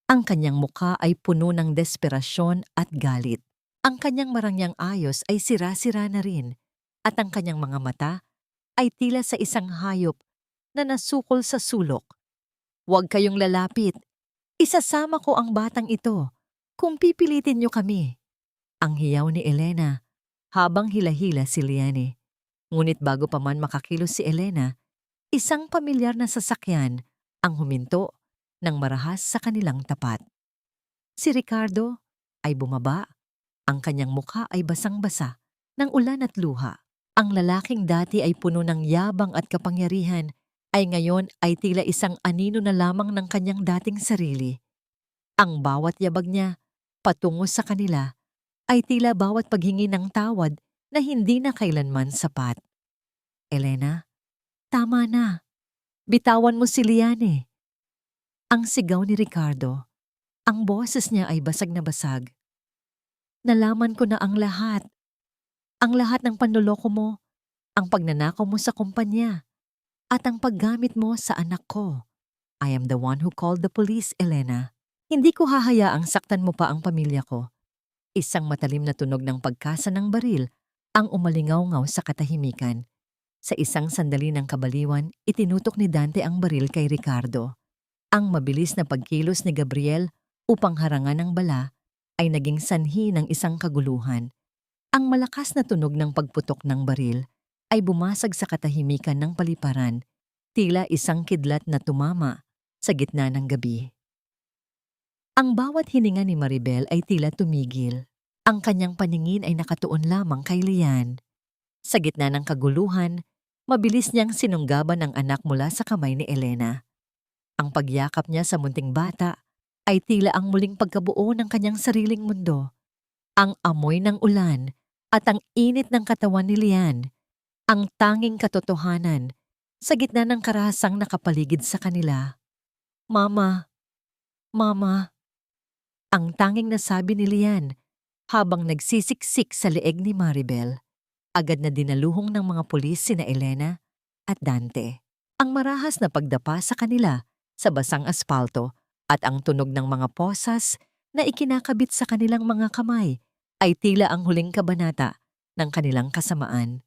Ang kanyang mukha ay puno ng desperasyon at galit. Ang kanyang marangyang ayos ay sira-sira na rin at ang kanyang mga mata ay tila sa isang hayop na nasukol sa sulok. "Huwag kayong lalapit. Isasama ko ang batang ito kung pipilitin niyo kami." Ang hiyaw ni Elena habang hila-hila si Liane. Ngunit bago pa man makakilos si Elena, isang pamilyar na sasakyan ang huminto ng marahas sa kanilang tapat. Si Ricardo ay bumaba. Ang kanyang mukha ay basang-basa ng ulan at luha. Ang lalaking dati ay puno ng yabang at kapangyarihan ay ngayon ay tila isang anino na lamang ng kanyang dating sarili. Ang bawat yabag niya patungo sa kanila ay tila bawat paghingi ng tawad na hindi na kailanman sapat. "Elena, tama na. Bitawan mo si Liane." Ang sigaw ni Ricardo. Ang boses niya ay basag na basag. "Nalaman ko na ang lahat. Ang lahat ng panloloko mo, ang pagnanakaw mo sa kumpanya, at ang paggamit mo sa anak ko. I am the one who called the police, Elena. Hindi ko hahayaang saktan mo pa ang pamilya ko." Isang matalim na tunog ng pagkasa ng baril ang umalingaw-ngaw sa katahimikan. Sa isang sandali ng kabaliwan, itinutok ni Dante ang baril kay Ricardo. Ang mabilis na pagkilos ni Gabriel upang harangan ang bala ay naging sanhi ng isang kaguluhan. Ang malakas na tunog ng pagputok ng baril ay bumasag sa katahimikan ng paliparan, tila isang kidlat na tumama sa gitna ng gabi. Ang bawat hininga ni Maribel ay tila tumigil. Ang kanyang paningin ay nakatuon lamang kay Lian. Sa gitna ng kaguluhan, mabilis niyang sinunggaban ang anak mula sa kamay ni Elena. Ang pagyakap niya sa munting bata ay tila ang muling pagkabuo ng kanyang sariling mundo. Ang amoy ng ulan at ang init ng katawan ni Lian, ang tanging katotohanan sa gitna ng karahasang nakapaligid sa kanila. "Mama, Mama," ang tanging nasabi ni Lian habang nagsisiksik sa leeg ni Maribel. Agad na dinaluhong ng mga pulis sina Elena at Dante. Ang marahas na pagdapa sa kanila sa basang aspalto at ang tunog ng mga posas na ikinakabit sa kanilang mga kamay ay tila ang huling kabanata ng kanilang kasamaan.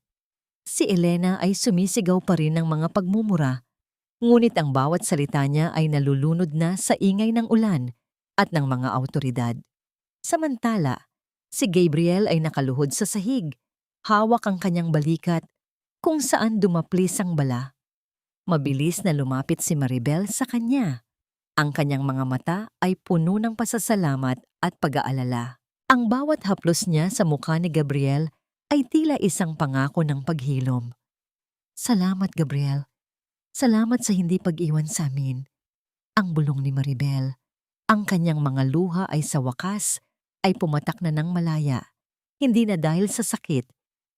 Si Elena ay sumisigaw pa rin ng mga pagmumura, ngunit ang bawat salita niya ay nalulunod na sa ingay ng ulan at ng mga awtoridad. Samantala, si Gabriel ay nakaluhod sa sahig, hawak ang kanyang balikat kung saan dumaplis ang bala. Mabilis na lumapit si Maribel sa kanya. Ang kanyang mga mata ay puno ng pasasalamat at pag-aalala. Ang bawat haplos niya sa mukha ni Gabriel ay tila isang pangako ng paghilom. "Salamat, Gabriel. Salamat sa hindi pag-iwan sa amin." Ang bulong ni Maribel. Ang kanyang mga luha ay sa wakas ay pumatak na ng malaya. Hindi na dahil sa sakit,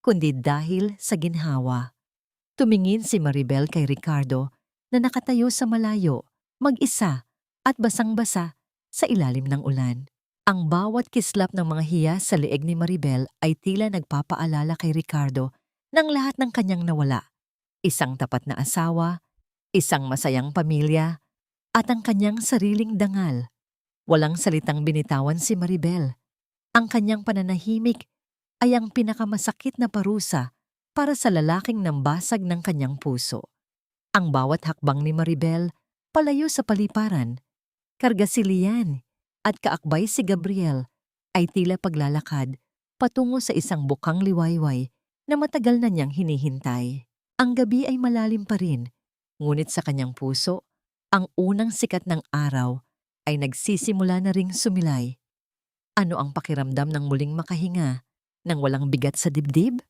kundi dahil sa ginhawa. Tumingin si Maribel kay Ricardo na nakatayo sa malayo, mag-isa at basang-basa sa ilalim ng ulan. Ang bawat kislap ng mga hiyas sa leeg ni Maribel ay tila nagpapaalala kay Ricardo ng lahat ng kanyang nawala. Isang tapat na asawa, isang masayang pamilya, at ang kanyang sariling dangal. Walang salitang binitawan si Maribel. Ang kanyang pananahimik ay ang pinakamasakit na parusa para sa lalaking nambasag ng kanyang puso. Ang bawat hakbang ni Maribel palayo sa paliparan, karga si Lian at kaakbay si Gabriel ay tila paglalakad patungo sa isang bukang liwayway na matagal na niyang hinihintay. Ang gabi ay malalim pa rin, ngunit sa kanyang puso, ang unang sikat ng araw ay nagsisimula na ring sumilay. Ano ang pakiramdam ng muling makahinga nang walang bigat sa dibdib?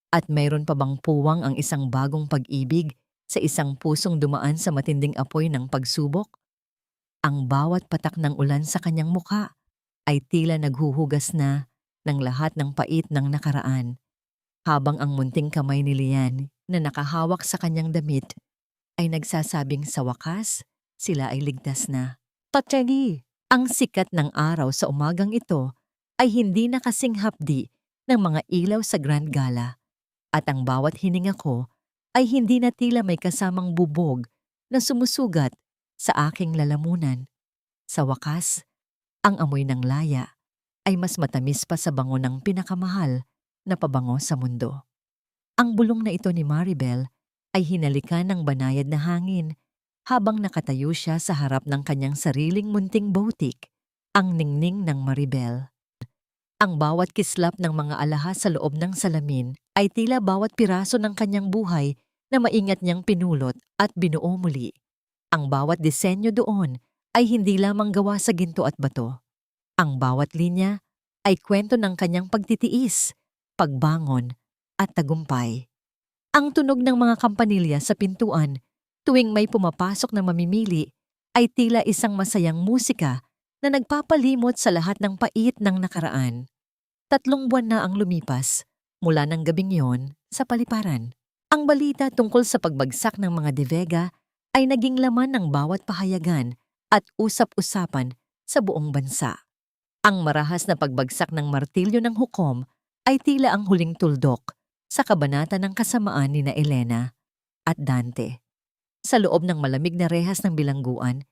At mayroon pa bang puwang ang isang bagong pag-ibig sa isang pusong dumaan sa matinding apoy ng pagsubok? Ang bawat patak ng ulan sa kanyang mukha ay tila naghuhugas na ng lahat ng pait ng nakaraan, habang ang munting kamay ni Lian na nakahawak sa kanyang damit ay nagsasabing sa wakas sila ay ligtas na. Tateli, ang sikat ng araw sa umagang ito ay hindi na kasing hapdi ng mga ilaw sa Grand Gala, at ang bawat hininga ko ay hindi na tila may kasamang bubog na sumusugat sa aking lalamunan. Sa wakas, ang amoy ng laya ay mas matamis pa sa bango ng pinakamahal na pabango sa mundo. Ang bulong na ito ni Maribel ay hinalikan ng banayad na hangin habang nakatayo siya sa harap ng kanyang sariling munting boutique, ang ningning ng Maribel. Ang bawat kislap ng mga alahas sa loob ng salamin ay tila bawat piraso ng kanyang buhay na maingat niyang pinulot at binuo muli. Ang bawat disenyo doon ay hindi lamang gawa sa ginto at bato. Ang bawat linya ay kwento ng kanyang pagtitiis, pagbangon, at tagumpay. Ang tunog ng mga kampanilya sa pintuan tuwing may pumapasok na mamimili ay tila isang masayang musika na nagpapalimot sa lahat ng pait ng nakaraan. 3 buwan na ang lumipas mula ng gabing yon sa paliparan. Ang balita tungkol sa pagbagsak ng mga De Vega ay naging laman ng bawat pahayagan at usap-usapan sa buong bansa. Ang marahas na pagbagsak ng martilyo ng hukom ay tila ang huling tuldok sa kabanata ng kasamaan ni na Elena at Dante. Sa loob ng malamig na rehas ng bilangguan,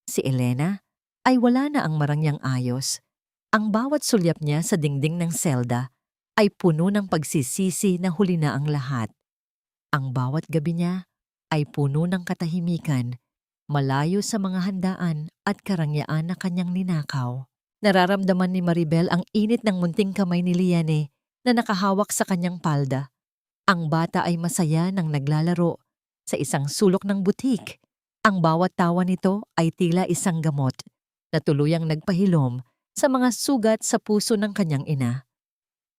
si Elena ay wala na ang marangyang ayos. Ang bawat sulyap niya sa dingding ng selda ay puno ng pagsisisi na huli na ang lahat. Ang bawat gabi niya ay puno ng katahimikan, malayo sa mga handaan at karangyaan na kanyang ninakaw. Nararamdaman ni Maribel ang init ng munting kamay ni Liane na nakahawak sa kanyang palda. Ang bata ay masaya nang naglalaro sa isang sulok ng butik. Ang bawat tawa nito ay tila isang gamot na tuluyang nagpahilom sa mga sugat sa puso ng kanyang ina.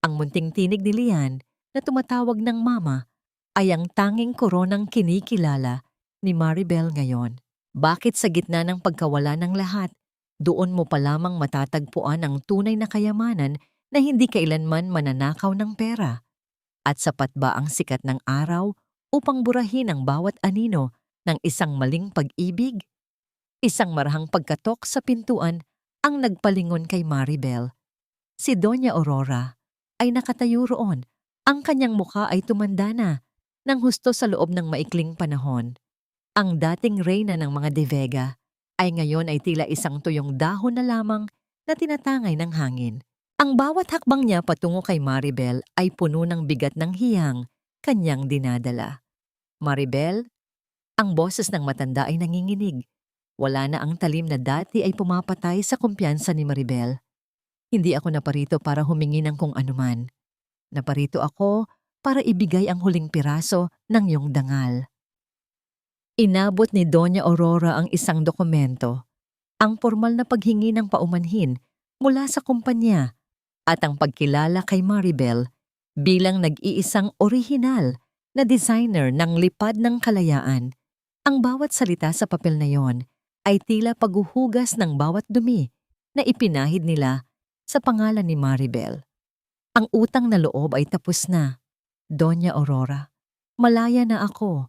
Ang munting tinig ni Lian na tumatawag ng mama ay ang tanging koronang kinikilala ni Maribel ngayon. Bakit sa gitna ng pagkawala ng lahat, doon mo pa lamang matatagpuan ang tunay na kayamanan na hindi kailanman mananakaw ng pera? At sapat ba ang sikat ng araw upang burahin ang bawat anino ng isang maling pag-ibig? Isang marahang pagkatok sa pintuan ang nagpalingon kay Maribel. Si Doña Aurora ay nakatayo roon. Ang kanyang mukha ay tumanda na nang husto sa loob ng maikling panahon. Ang dating reyna ng mga De Vega ay ngayon ay tila isang tuyong dahon na lamang na tinatangay ng hangin. Ang bawat hakbang niya patungo kay Maribel ay puno ng bigat ng hiyang kanyang dinadala. Maribel, ang boses ng matanda ay nanginginig. Wala na ang talim na dati ay pumapatay sa kumpiyansa ni Maribel. Hindi ako naparito para humingi ng kung anuman. Naparito ako para ibigay ang huling piraso ng iyong dangal. Inabot ni Doña Aurora ang isang dokumento, ang formal na paghingi ng paumanhin mula sa kumpanya at ang pagkilala kay Maribel bilang nag-iisang orihinal na designer ng lipad ng kalayaan. Ang bawat salita sa papel na yon ay tila paghuhugas ng bawat dumi na ipinahid nila sa pangalan ni Maribel. Ang utang na loob ay tapos na, Doña Aurora. Malaya na ako.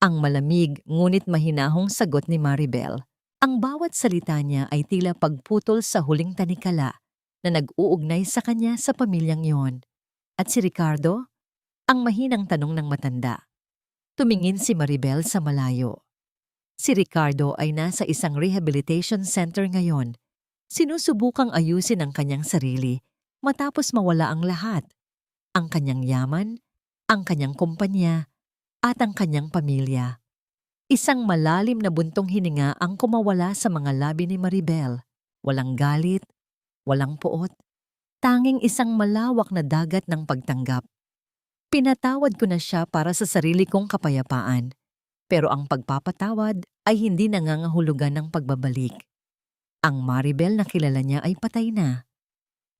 Ang malamig ngunit mahinahong sagot ni Maribel. Ang bawat salita niya ay tila pagputol sa huling tanikala na nag-uugnay sa kanya sa pamilyang yon. At si Ricardo? Ang mahinang tanong ng matanda. Tumingin si Maribel sa malayo. Si Ricardo ay nasa isang rehabilitation center ngayon. Sinusubukang ayusin ang kanyang sarili matapos mawala ang lahat. Ang kanyang yaman, ang kanyang kumpanya, at ang kanyang pamilya. Isang malalim na buntong hininga ang kumawala sa mga labi ni Maribel. Walang galit, walang puot, tanging isang malawak na dagat ng pagtanggap. Pinatawad ko na siya para sa sarili kong kapayapaan, pero ang pagpapatawad ay hindi nangangahulugan ng pagbabalik. Ang Maribel na kilala niya ay patay na.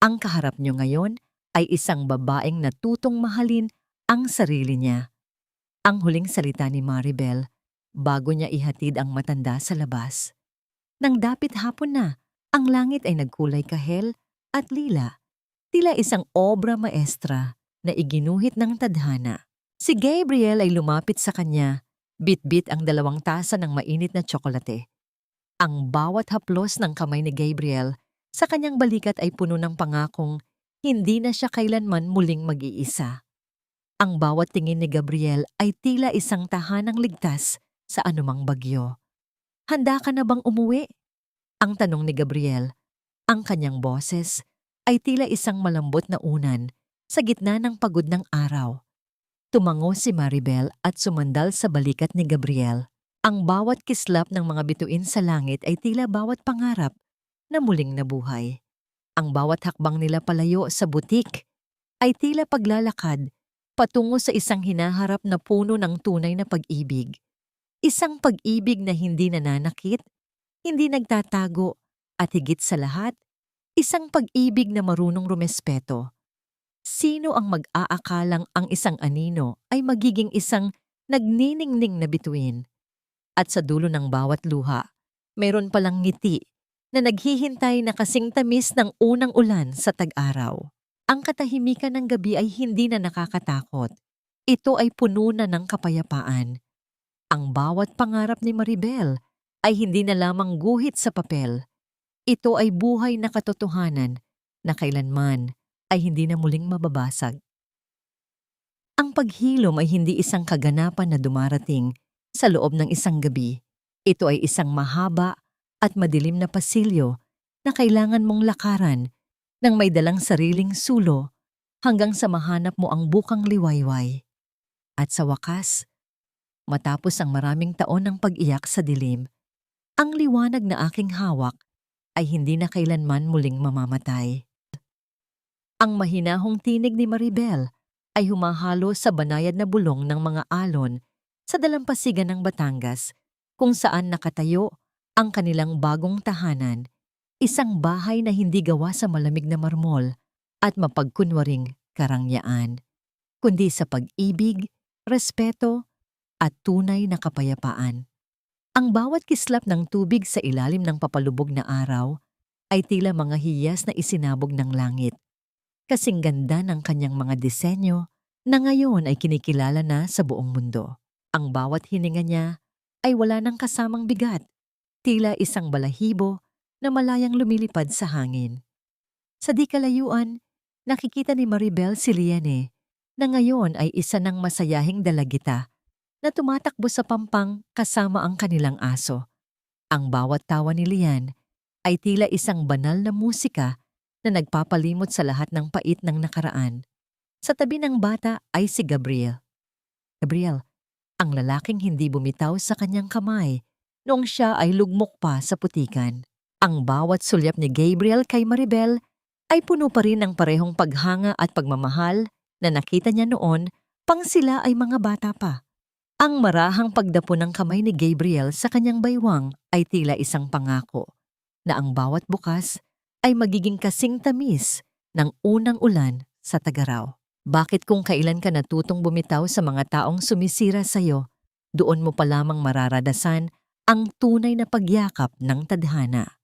Ang kaharap niyo ngayon ay isang babaeng natutong mahalin ang sarili niya. Ang huling salita ni Maribel bago niya ihatid ang matanda sa labas. Nang dapit hapon na, ang langit ay nagkulay kahel at lila. Tila isang obra maestra na iginuhit ng tadhana. Si Gabriel ay lumapit sa kanya, bit-bit ang 2 tasa ng mainit na tsokolate. Ang bawat haplos ng kamay ni Gabriel sa kanyang balikat ay puno ng pangakong hindi na siya kailanman muling mag-iisa. Ang bawat tingin ni Gabriel ay tila isang tahanang ligtas sa anumang bagyo. Handa ka na bang umuwi? Ang tanong ni Gabriel. Ang kanyang boses ay tila isang malambot na unan sa gitna ng pagod ng araw. Tumango si Maribel at sumandal sa balikat ni Gabriel. Ang bawat kislap ng mga bituin sa langit ay tila bawat pangarap na muling nabuhay. Ang bawat hakbang nila palayo sa butik ay tila paglalakad patungo sa isang hinaharap na puno ng tunay na pag-ibig. Isang pag-ibig na hindi nananakit, hindi nagtatago, at higit sa lahat, isang pag-ibig na marunong rumespeto. Sino ang mag-aakalang ang isang anino ay magiging isang nagniningning na bituin? At sa dulo ng bawat luha, mayroon palang ngiti na naghihintay na kasing tamis ng unang ulan sa tag-araw. Ang katahimikan ng gabi ay hindi na nakakatakot. Ito ay puno na ng kapayapaan. Ang bawat pangarap ni Maribel ay hindi na lamang guhit sa papel. Ito ay buhay na katotohanan na kailanman ay hindi na muling mababasag. Ang paghilom ay hindi isang kaganapan na dumarating sa loob ng isang gabi. Ito ay isang mahaba at madilim na pasilyo na kailangan mong lakaran nang may dalang sariling sulo hanggang sa mahanap mo ang bukang liwayway. At sa wakas, matapos ang maraming taon ng pag-iyak sa dilim, ang liwanag na aking hawak ay hindi na kailanman muling mamamatay. Ang mahinahong tinig ni Maribel ay humahalo sa banayad na bulong ng mga alon sa dalampasigan ng Batangas kung saan nakatayo ang kanilang bagong tahanan, isang bahay na hindi gawa sa malamig na marmol at mapagkunwaring karangyaan, kundi sa pag-ibig, respeto at tunay na kapayapaan. Ang bawat kislap ng tubig sa ilalim ng papalubog na araw ay tila mga hiyas na isinabog ng langit. Kasing ganda ng kanyang mga disenyo na ngayon ay kinikilala na sa buong mundo. Ang bawat hininga niya ay wala nang kasamang bigat, tila isang balahibo na malayang lumilipad sa hangin. Sa di kalayuan, nakikita ni Maribel si Liane na ngayon ay isa ng masayahing dalagita na tumatakbo sa pampang kasama ang kanilang aso. Ang bawat tawa ni Lian ay tila isang banal na musika na nagpapalimot sa lahat ng pait ng nakaraan. Sa tabi ng bata ay si Gabriel. Gabriel, ang lalaking hindi bumitaw sa kanyang kamay noong siya ay lugmok pa sa putikan. Ang bawat sulyap ni Gabriel kay Maribel ay puno pa rin ng parehong paghanga at pagmamahal na nakita niya noon pang sila ay mga bata pa. Ang marahang pagdapo ng kamay ni Gabriel sa kanyang baywang ay tila isang pangako na ang bawat bukas ay magiging kasing tamis ng unang ulan sa Tagaraw. Bakit kung kailan ka natutong bumitaw sa mga taong sumisira sa'yo, doon mo pa lamang mararadasan ang tunay na pagyakap ng tadhana.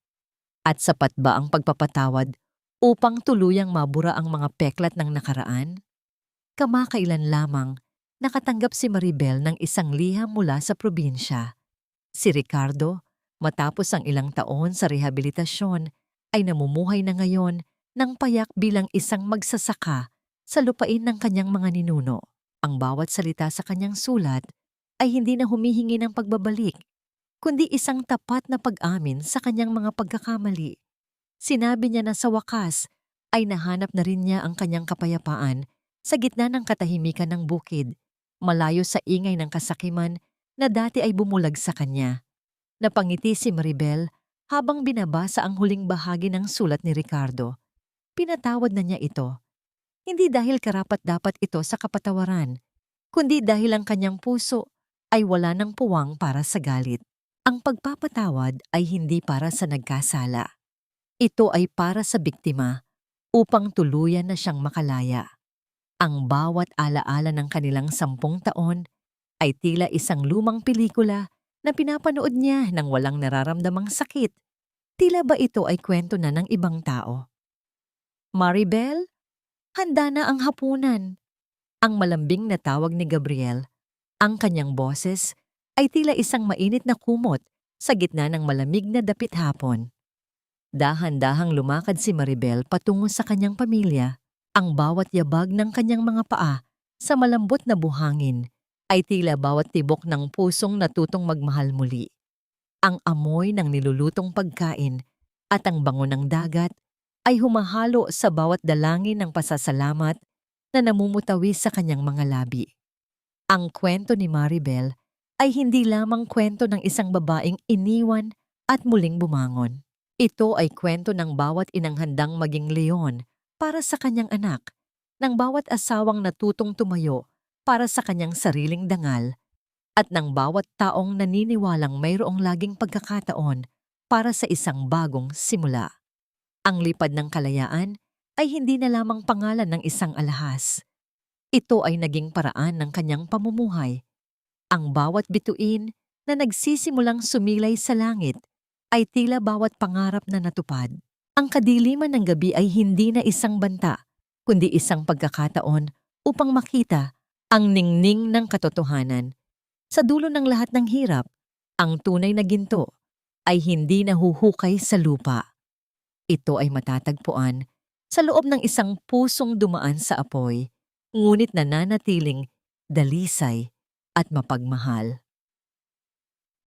At sapat ba ang pagpapatawad upang tuluyang mabura ang mga peklat ng nakaraan? Kamakailan lamang nakatanggap si Maribel ng isang liham mula sa probinsya. Si Ricardo, matapos ang ilang taon sa rehabilitasyon, ay namumuhay na ngayon ng payak bilang isang magsasaka sa lupain ng kanyang mga ninuno. Ang bawat salita sa kanyang sulat ay hindi na humihingi ng pagbabalik, kundi isang tapat na pag-amin sa kanyang mga pagkakamali. Sinabi niya na sa wakas ay nahanap na rin niya ang kanyang kapayapaan sa gitna ng katahimikan ng bukid, malayo sa ingay ng kasakiman na dati ay bumulag sa kanya. Napangiti si Maribel habang binabasa ang huling bahagi ng sulat ni Ricardo. Pinatawad na niya ito. Hindi dahil karapat-dapat ito sa kapatawaran, kundi dahil ang kanyang puso ay wala ng puwang para sa galit. Ang pagpapatawad ay hindi para sa nagkasala. Ito ay para sa biktima upang tuluyan na siyang makalaya. Ang bawat alaala ng kanilang 10 taon ay tila isang lumang pelikula na pinapanood niya nang walang nararamdamang sakit. Tila ba ito ay kwento na ng ibang tao? Maribel, handa na ang hapunan. Ang malambing na tawag ni Gabriel. Ang kanyang boses ay tila isang mainit na kumot sa gitna ng malamig na dapit hapon. Dahan-dahang lumakad si Maribel patungo sa kanyang pamilya. Ang bawat yabag ng kanyang mga paa Sa malambot na buhangin ay tila bawat tibok ng pusong natutong magmahal muli. Ang amoy ng nilulutong pagkain at ang bango ng dagat ay humahalo sa bawat dalangin ng pasasalamat na namumutawi sa kanyang mga labi. Ang kwento ni Maribel ay hindi lamang kwento ng isang babaeng iniwan at muling bumangon. Ito ay kwento ng bawat inang handang maging leon para sa kanyang anak, ng bawat asawang natutong tumayo para sa kanyang sariling dangal, at ng bawat taong naniniwalang mayroong laging pagkakataon para sa isang bagong simula. Ang lipad ng kalayaan ay hindi na lamang pangalan ng isang alahas. Ito ay naging paraan ng kanyang pamumuhay. Ang bawat bituin na nagsisimulang sumilay sa langit ay tila bawat pangarap na natupad. Ang kadiliman ng gabi ay hindi na isang banta, kundi isang pagkakataon upang makita ang ningning ng katotohanan. Sa dulo ng lahat ng hirap, ang tunay na ginto ay hindi nahuhukay sa lupa. Ito ay matatagpuan sa loob ng isang pusong dumaan sa apoy, ngunit nananatiling dalisay at mapagmahal.